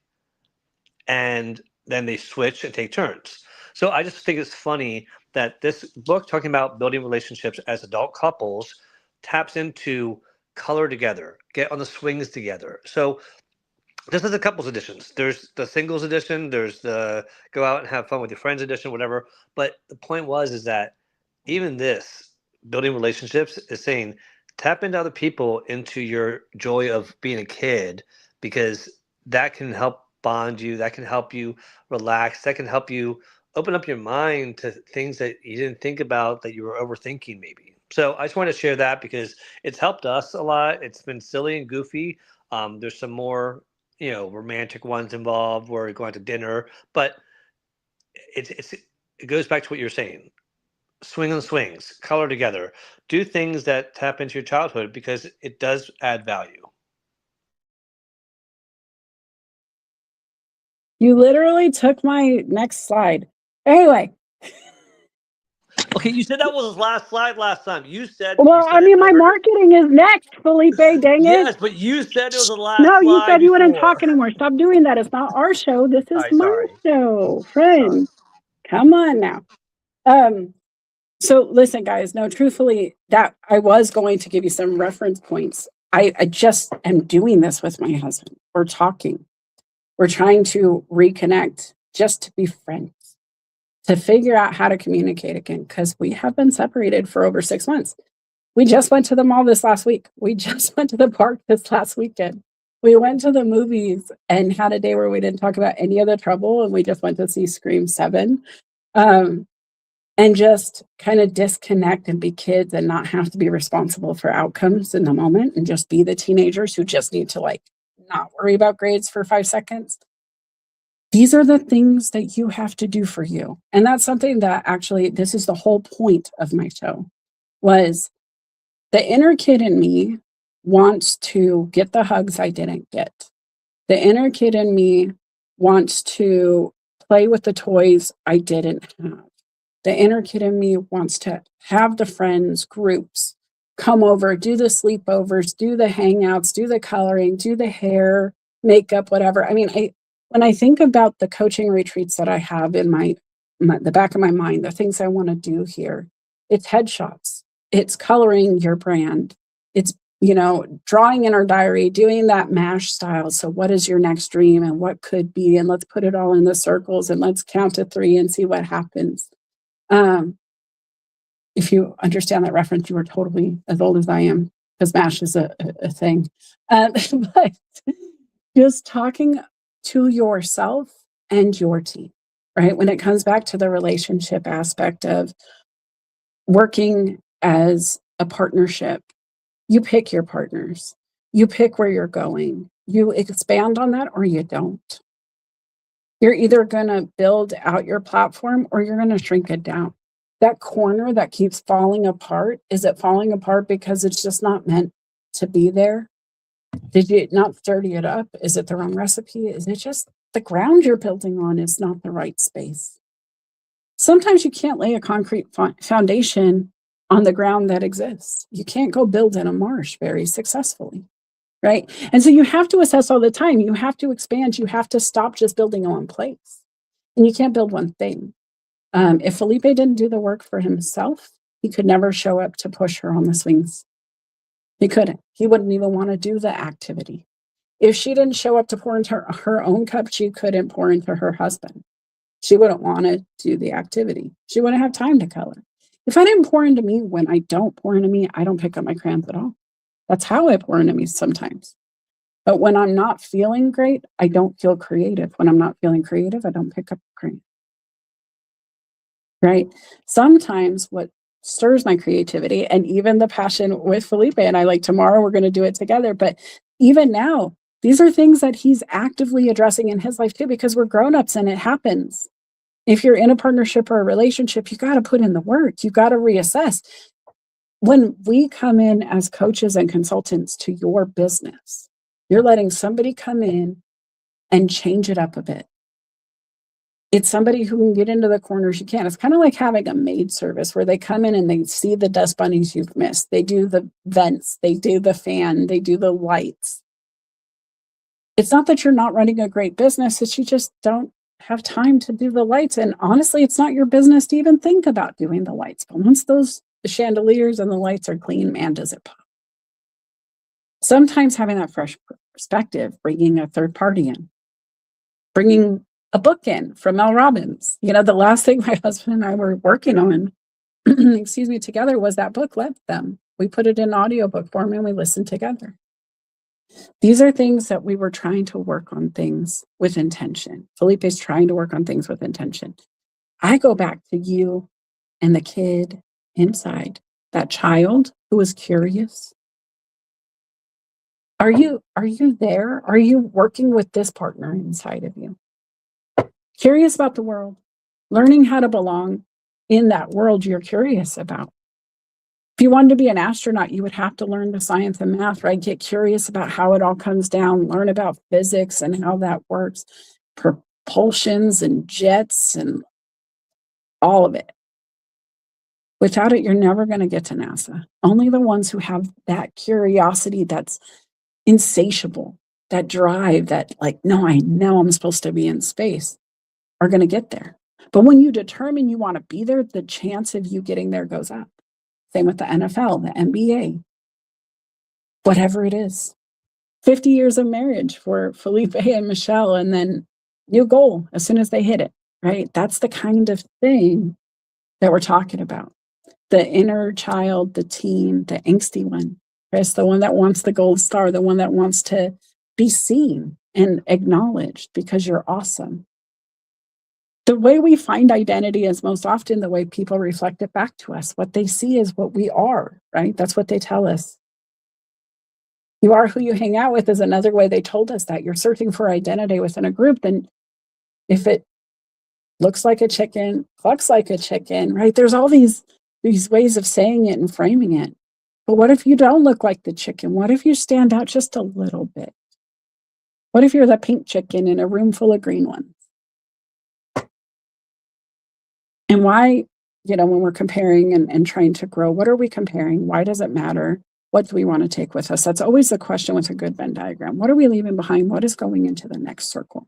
And then they switch and take turns. So I just think it's funny that this book talking about building relationships as adult couples taps into color together, get on the swings together. So this is the couples editions. There's the singles edition. There's the go out and have fun with your friends edition, whatever. But the point is that even this building relationships is saying tap into other people, into your joy of being a kid, because that can help bond you. That can help you relax. That can help you open up your mind to things that you didn't think about, that you were overthinking maybe. So I just wanted to share that because it's helped us a lot. It's been silly and goofy. There's some more romantic ones involved where we're going to dinner, but it goes back to what you're saying. Swing on the swings, color together, do things that tap into your childhood, because it does add value. You literally took my next slide. Anyway. Okay, you said that was his last slide last time. You said. Well, my marketing is next, Felipe. Dang it. Yes, but you said it was the last. No, you slide said you wouldn't before. talk anymore. Stop doing that. It's not our show. This is my sorry. show, friend. Come on now. So listen, guys. No, truthfully, that I was going to give you some reference points. I just am doing this with my husband. We're talking. We're trying to reconnect just to be friends, to figure out how to communicate again, because we have been separated for over 6 months. We just went to the mall this last week. We just went to the park this last weekend. We went to the movies and had a day where we didn't talk about any of the trouble, and we just went to see Scream 7. And just kind of disconnect and be kids and not have to be responsible for outcomes in the moment, and just be the teenagers who just need to like not worry about grades for 5 seconds. These are the things that you have to do for you. And that's something that actually, this is the whole point of my show, was the inner kid in me wants to get the hugs I didn't get. The inner kid in me wants to play with the toys I didn't have. The inner kid in me wants to have the friends, groups, come over, do the sleepovers, do the hangouts, do the coloring, do the hair, makeup, whatever. I mean, when I think about the coaching retreats that I have in the back of my mind, the things I want to do here, it's headshots, it's coloring your brand, it's, drawing in our diary, doing that MASH style. So what is your next dream and what could be? And let's put it all in the circles and let's count to 3 and see what happens. If you understand that reference, you are totally as old as I am, because MASH is a thing. But just talking to yourself and your team, right? When it comes back to the relationship aspect of working as a partnership, you pick your partners, you pick where you're going, you expand on that or you don't. You're either going to build out your platform or you're going to shrink it down. That corner that keeps falling apart, is it falling apart because it's just not meant to be there? Did you not sturdy it up? Is it the wrong recipe? Is it just the ground you're building on is not the right space? Sometimes you can't lay a concrete foundation on the ground that exists. You can't go build in a marsh very successfully, right? And so you have to assess all the time. You have to expand. You have to stop just building in one place. And you can't build one thing. If Felipe didn't do the work for himself, he could never show up to push her on the swings. He couldn't. He wouldn't even want to do the activity. If she didn't show up to pour into her own cup, she couldn't pour into her husband. She wouldn't want to do the activity. She wouldn't have time to color. If I didn't pour into me, when I don't pour into me, I don't pick up my crayons at all. That's how I pour into me sometimes. But when I'm not feeling great, I don't feel creative. When I'm not feeling creative, I don't pick up crayon. Right? Sometimes what stirs my creativity and even the passion with Felipe, and I like tomorrow we're going to do it together. But even now, these are things that he's actively addressing in his life too, because we're grown-ups and it happens. If you're in a partnership or a relationship, you got to put in the work. You got to reassess. When we come in as coaches and consultants to your business, you're letting somebody come in and change it up a bit. It's somebody who can get into the corners you can. It's kind of like having a maid service where they come in and they see the dust bunnies you've missed. They do the vents, they do the fan, they do the lights. It's not that you're not running a great business, it's you just don't have time to do the lights. And honestly, it's not your business to even think about doing the lights. But once those chandeliers and the lights are clean, man, does it pop. Sometimes having that fresh perspective, bringing a third party in, bringing a book in from Mel Robbins. The last thing my husband and I were working on, together was that book, Let Them. We put it in audiobook form and we listened together. These are things that we were trying to work on things with intention. Felipe's trying to work on things with intention. I go back to you and the kid inside, that child who was curious. Are you there? Are you working with this partner inside of you? Curious about the world, learning how to belong in that world you're curious about. If you wanted to be an astronaut, you would have to learn the science and math, right? Get curious about how it all comes down, learn about physics and how that works, propulsions and jets and all of it. Without it, you're never going to get to NASA. Only the ones who have that curiosity that's insatiable, that drive, that no, I know I'm supposed to be in space, are going to get there. But when you determine you want to be there, the chance of you getting there goes up. Same with the NFL, the NBA, whatever it is. 50 years of marriage for Felipe and Michelle, and then new goal as soon as they hit it, right? That's the kind of thing that we're talking about. The inner child, the teen, the angsty one, Chris, the one that wants the gold star, the one that wants to be seen and acknowledged because you're awesome. The way we find identity is most often the way people reflect it back to us. What they see is what we are, right? That's what they tell us. You are who you hang out with is another way they told us that. You're searching for identity within a group, then if it looks like a chicken, clucks like a chicken, right? There's all these ways of saying it and framing it. But what if you don't look like the chicken? What if you stand out just a little bit? What if you're the pink chicken in a room full of green ones? And why, when we're comparing and trying to grow, what are we comparing? Why does it matter? What do we want to take with us? That's always the question with a good Venn diagram. What are we leaving behind? What is going into the next circle?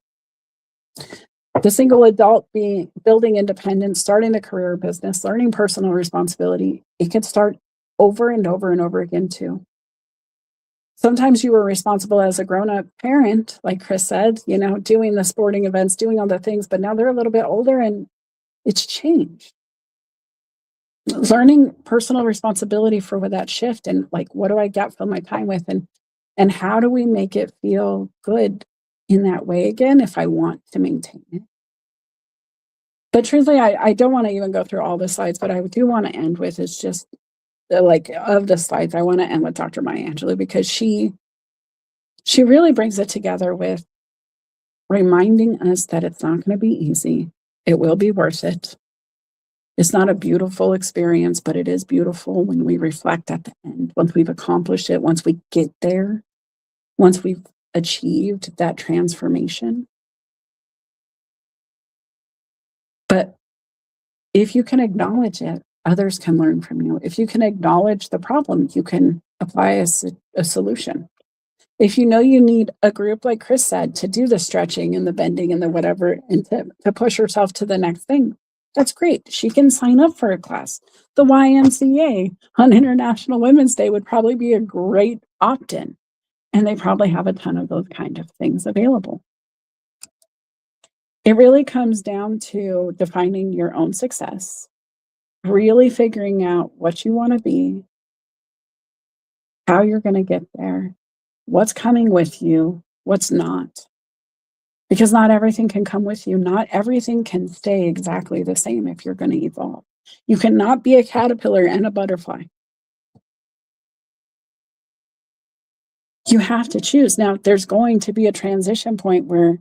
The single adult building independence, starting a career or business, learning personal responsibility, it can start over and over and over again too. Sometimes you were responsible as a grown-up parent, like Chris said, doing the sporting events, doing all the things, but now they're a little bit older and it's changed. Learning personal responsibility for that shift and what do I fill my time with and how do we make it feel good in that way again if I want to maintain it. But truthfully, I don't want to even go through all the slides, but I do want to end with is just of the slides, I want to end with Dr. Maya Angelou because she really brings it together with reminding us that it's not going to be easy. It will be worth it. It's not a beautiful experience, but it is beautiful when we reflect at the end, once we've accomplished it, once we get there, once we've achieved that transformation. But if you can acknowledge it, others can learn from you. If you can acknowledge the problem, you can apply a solution. If you need a group, like Chris said, to do the stretching and the bending and the whatever, and to push herself to the next thing, that's great. She can sign up for a class. The YMCA on International Women's Day would probably be a great opt-in. And they probably have a ton of those kind of things available. It really comes down to defining your own success, really figuring out what you want to be, how you're going to get there, what's coming with you, what's not. Because not everything can come with you. Not everything can stay exactly the same if you're going to evolve. You cannot be a caterpillar and a butterfly. You have to choose. Now, there's going to be a transition point where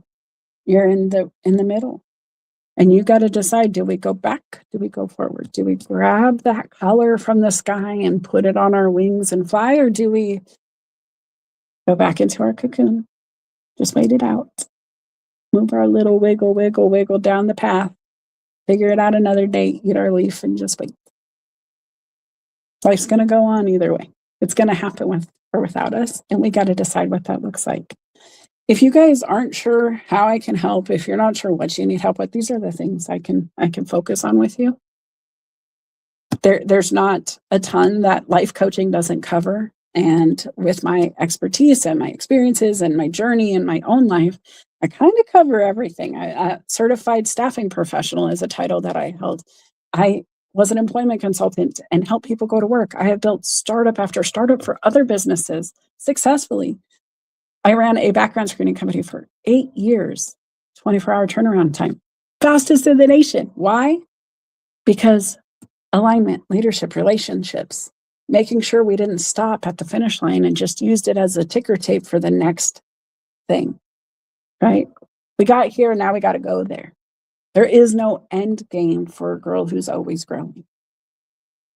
you're in the middle. And you got to decide, do we go back? Do we go forward? Do we grab that color from the sky and put it on our wings and fly? Or do we go back into our cocoon? Just wait it out. Move our little wiggle down the path. Figure it out another day. Eat our leaf and just wait. Life's going to go on either way. It's going to happen with or without us. And we got to decide what that looks like. If you guys aren't sure how I can help, if you're not sure what you need help with, these are the things I can focus on with you. There's not a ton that life coaching doesn't cover. And with my expertise and my experiences and my journey in my own life, I kind of cover everything. I certified staffing professional is a title that I held. I was an employment consultant and helped people go to work. I have built startup after startup for other businesses successfully. I ran a background screening company for 8 years, 24-hour turnaround time, fastest in the nation. Why? Because alignment, leadership, relationships, making sure we didn't stop at the finish line and just used it as a ticker tape for the next thing, right? We got here, now we got to go there. There is no end game for a girl who's always growing.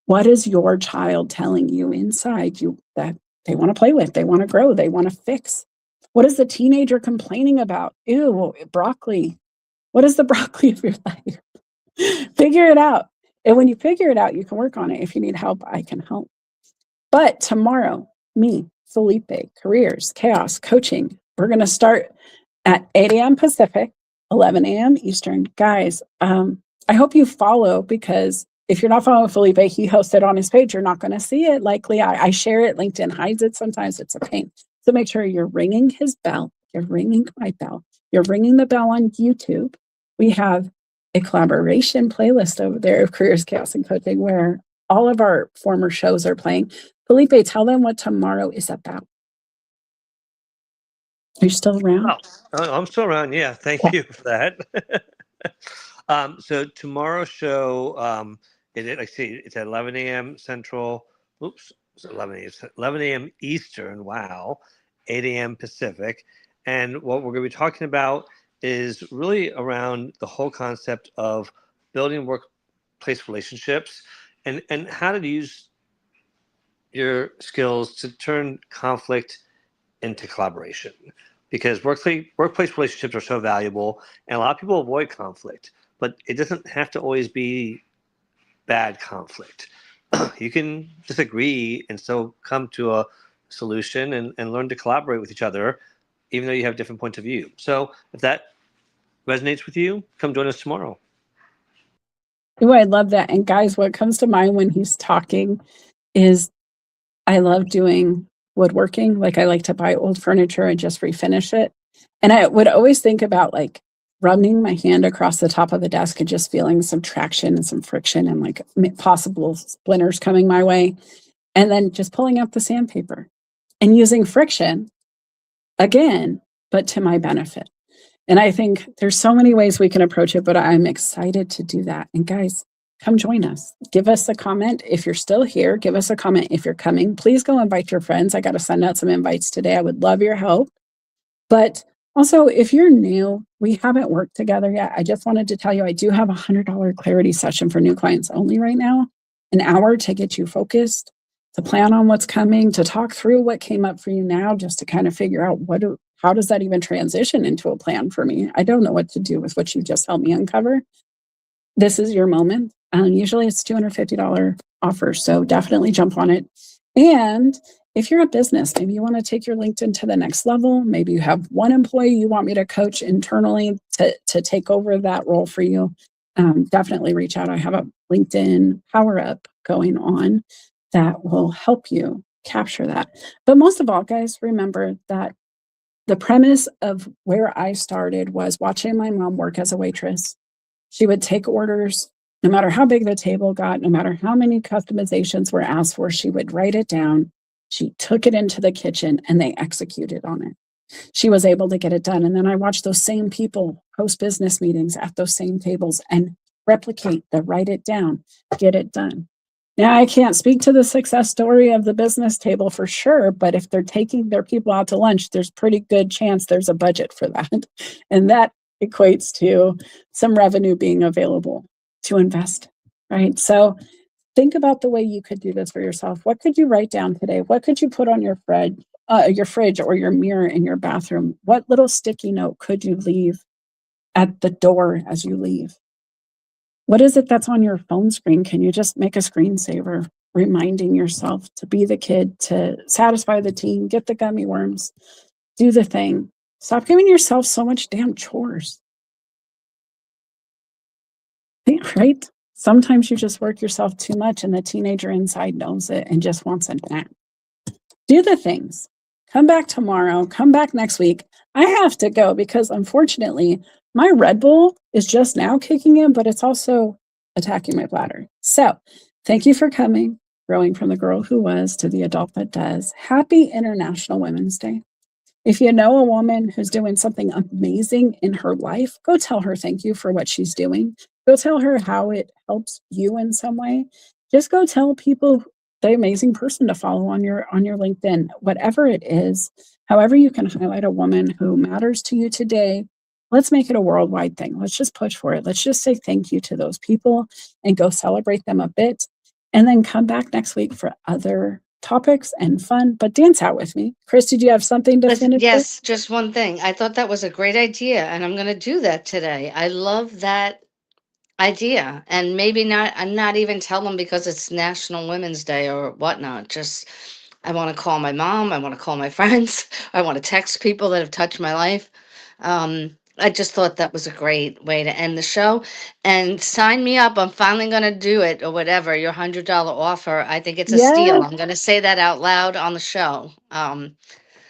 What is your child telling you inside you that they want to play with, they want to grow, they want to fix? What is the teenager complaining about? Ew, broccoli. What is the broccoli of your life? Figure it out. And when you figure it out, you can work on it. If you need help, I can help. But tomorrow, me, Felipe, Careers, Chaos, Coaching, we're going to start at 8 a.m. Pacific, 11 a.m. Eastern. Guys, I hope you follow, because if you're not following Felipe, he hosts it on his page. You're not going to see it likely. I share it. LinkedIn hides it. Sometimes it's a pain. So make sure you're ringing his bell, you're ringing my bell, you're ringing the bell on YouTube. We have a collaboration playlist over there of Careers, Chaos, and Coaching where all of our former shows are playing. Felipe, tell them what tomorrow is about. Are you still around? I'm still around. Yeah, thank you for that. So tomorrow's show, like I say, it's at 11 a.m. Central. Oops, it's 11 a.m. It's 11 a.m. Eastern. Wow, 8 a.m. Pacific. And what we're going to be talking about is really around the whole concept of building workplace relationships and how to use your skills to turn conflict into collaboration, because workplace relationships are so valuable and a lot of people avoid conflict, but it doesn't have to always be bad conflict. You can disagree and still come to a solution and learn to collaborate with each other, even though you have different points of view. So if that resonates with you, come join us tomorrow. Oh, I love that. And guys, what comes to mind when he's talking is I love doing woodworking. Like I like to buy old furniture and just refinish it. And I would always think about like running my hand across the top of the desk and just feeling some traction and some friction and like possible splinters coming my way. And then just pulling out the sandpaper and using friction again, but to my benefit. And I think there's so many ways we can approach it, but I'm excited to do that. And guys, come join us. Give us a comment if you're still here. Give us a comment if you're coming. Please go invite your friends. I got to send out some invites today. I would love your help. But also, if you're new, we haven't worked together yet. I just wanted to tell you, I do have a $100 clarity session for new clients only right now. An hour to get you focused, to plan on what's coming, to talk through what came up for you now, just to kind of figure out how does that even transition into a plan for me? I don't know what to do with what you just helped me uncover. This is your moment. Usually it's $250 offer, so definitely jump on it. And if you're a business, maybe you want to take your LinkedIn to the next level. Maybe you have one employee you want me to coach internally to take over that role for you. Definitely reach out. I have a LinkedIn power up going on that will help you capture that. But most of all, guys, remember that the premise of where I started was watching my mom work as a waitress. She would take orders, no matter how big the table got, no matter how many customizations were asked for, she would write it down. She took it into the kitchen and they executed on it. She was able to get it done. And then I watched those same people host business meetings at those same tables and replicate the write it down, get it done. Now, I can't speak to the success story of the business table for sure, but if they're taking their people out to lunch, there's pretty good chance there's a budget for that. And that equates to some revenue being available to invest, right? So think about the way you could do this for yourself. What could you write down today? What could you put on your fridge or your mirror in your bathroom? What little sticky note could you leave at the door as you leave? What is it that's on your phone screen? Can you just make a screensaver reminding yourself to be the kid, to satisfy the teen, get the gummy worms, do the thing. Stop giving yourself so much damn chores. Right? Sometimes you just work yourself too much and the teenager inside knows it and just wants a nap. Do the things. Come back tomorrow. Come back next week. I have to go because unfortunately, my Red Bull is just now kicking in, but it's also attacking my bladder. So thank you for coming, growing from the girl who was to the adult that does. Happy International Women's Day. If you know a woman who's doing something amazing in her life, go tell her thank you for what she's doing. Go tell her how it helps you in some way. Just go tell people the amazing person to follow on your LinkedIn, whatever it is, however you can highlight a woman who matters to you today. Let's make it a worldwide thing. Let's just push for it. Let's just say thank you to those people and go celebrate them a bit. And then come back next week for other topics and fun, but dance out with me. Chris, did you have something to finish? Yes, just one thing. I thought that was a great idea, and I'm going to do that today. I love that idea, and maybe not even tell them because it's National Women's Day or whatnot. Just I want to call my mom. I want to call my friends. I want to text people that have touched my life. I just thought that was a great way to end the show. And sign me up. I'm finally going to do it or whatever. Your $100 offer. I think it's a steal. I'm going to say that out loud on the show.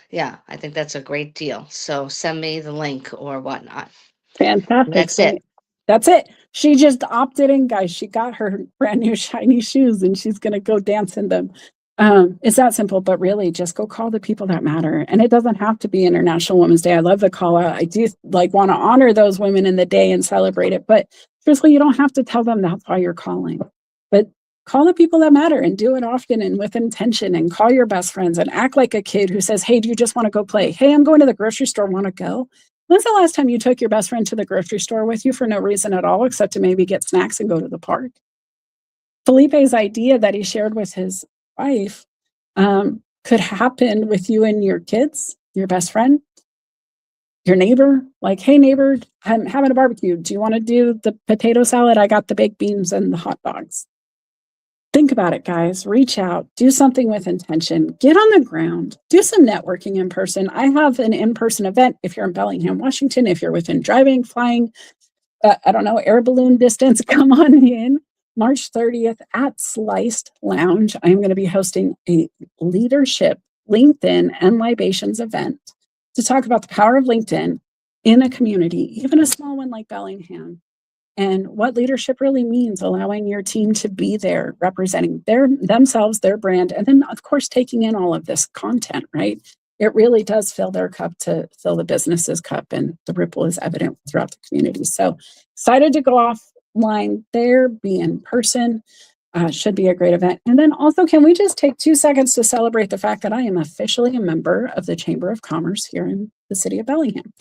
yeah, I think that's a great deal. So send me the link or whatnot. Fantastic. That's it. That's it. She just opted in, guys. She got her brand new shiny shoes and she's going to go dance in them. It's that simple, but really just go call the people that matter. And it doesn't have to be International Women's Day. I love the call out. I do want to honor those women in the day and celebrate it. But truthfully, you don't have to tell them that's why you're calling. But call the people that matter and do it often and with intention, and call your best friends and act like a kid who says, hey, do you just want to go play? Hey, I'm going to the grocery store. Want to go? When's the last time you took your best friend to the grocery store with you for no reason at all, except to maybe get snacks and go to the park? Felipe's idea that he shared with his wife could happen with you and your kids, your best friend, your neighbor. Like, hey, neighbor, I'm having a barbecue. Do you want to do the potato salad? I got the baked beans and the hot dogs. Think about it, guys. Reach out, do something with intention, get on the ground, do some networking in person. I have an in-person event if you're in Bellingham, Washington, if you're within driving, flying, air balloon distance, come on in. March 30th at Sliced Lounge. I'm going to be hosting a leadership LinkedIn and libations event to talk about the power of LinkedIn in a community, even a small one like Bellingham, and what leadership really means, allowing your team to be there, representing themselves, their brand, and then, of course, taking in all of this content, right? It really does fill their cup to fill the business's cup, and the ripple is evident throughout the community. So excited to go offline there, be in person. Should be a great event. And then also, can we just take 2 seconds to celebrate the fact that I am officially a member of the Chamber of Commerce here in the city of Bellingham.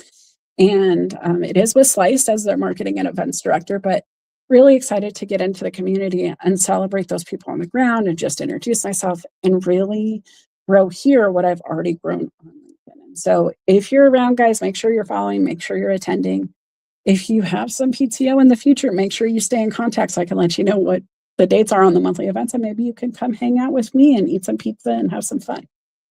And it is with Sliced as their marketing and events director, but really excited to get into the community and celebrate those people on the ground and just introduce myself and really grow here what I've already grown on LinkedIn. And so if you're around, guys, make sure you're following, make sure you're attending. If you have some PTO in the future, make sure you stay in contact so I can let you know what the dates are on the monthly events, and maybe you can come hang out with me and eat some pizza and have some fun.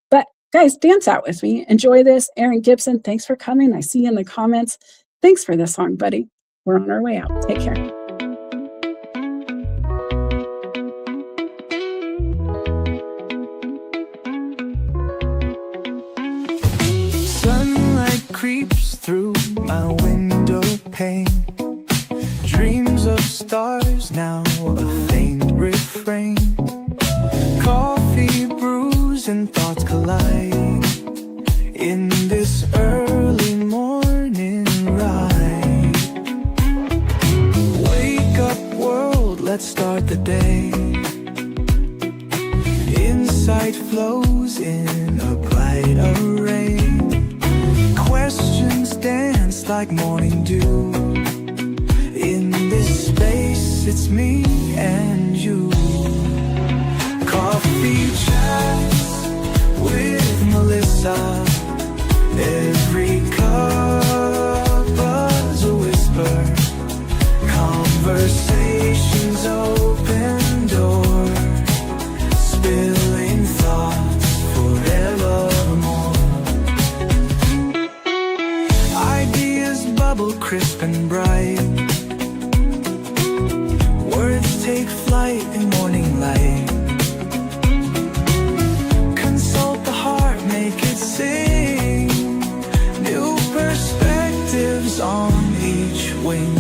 But guys, dance out with me. Enjoy this. Aaron Gibson, thanks for coming. I see you in the comments. Thanks for this song, buddy. We're on our way out. Take care. Sunlight creeps through my window pane. Dreams of stars, now a faint refrain. Coffee brews and thoughts collide in this early morning ride. Wake up world, let's start the day. Insight flows in a bright array. Questions dance like morning dew. In this space, it's me and you. Coffee chats with Melissa. Every cup was a whisper. Conversations open doors. Spilling thoughts forevermore. Ideas bubble crisp and bright. Words take flight in morning light. Consult the heart, make it sing. New perspectives on each wing.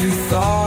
you thought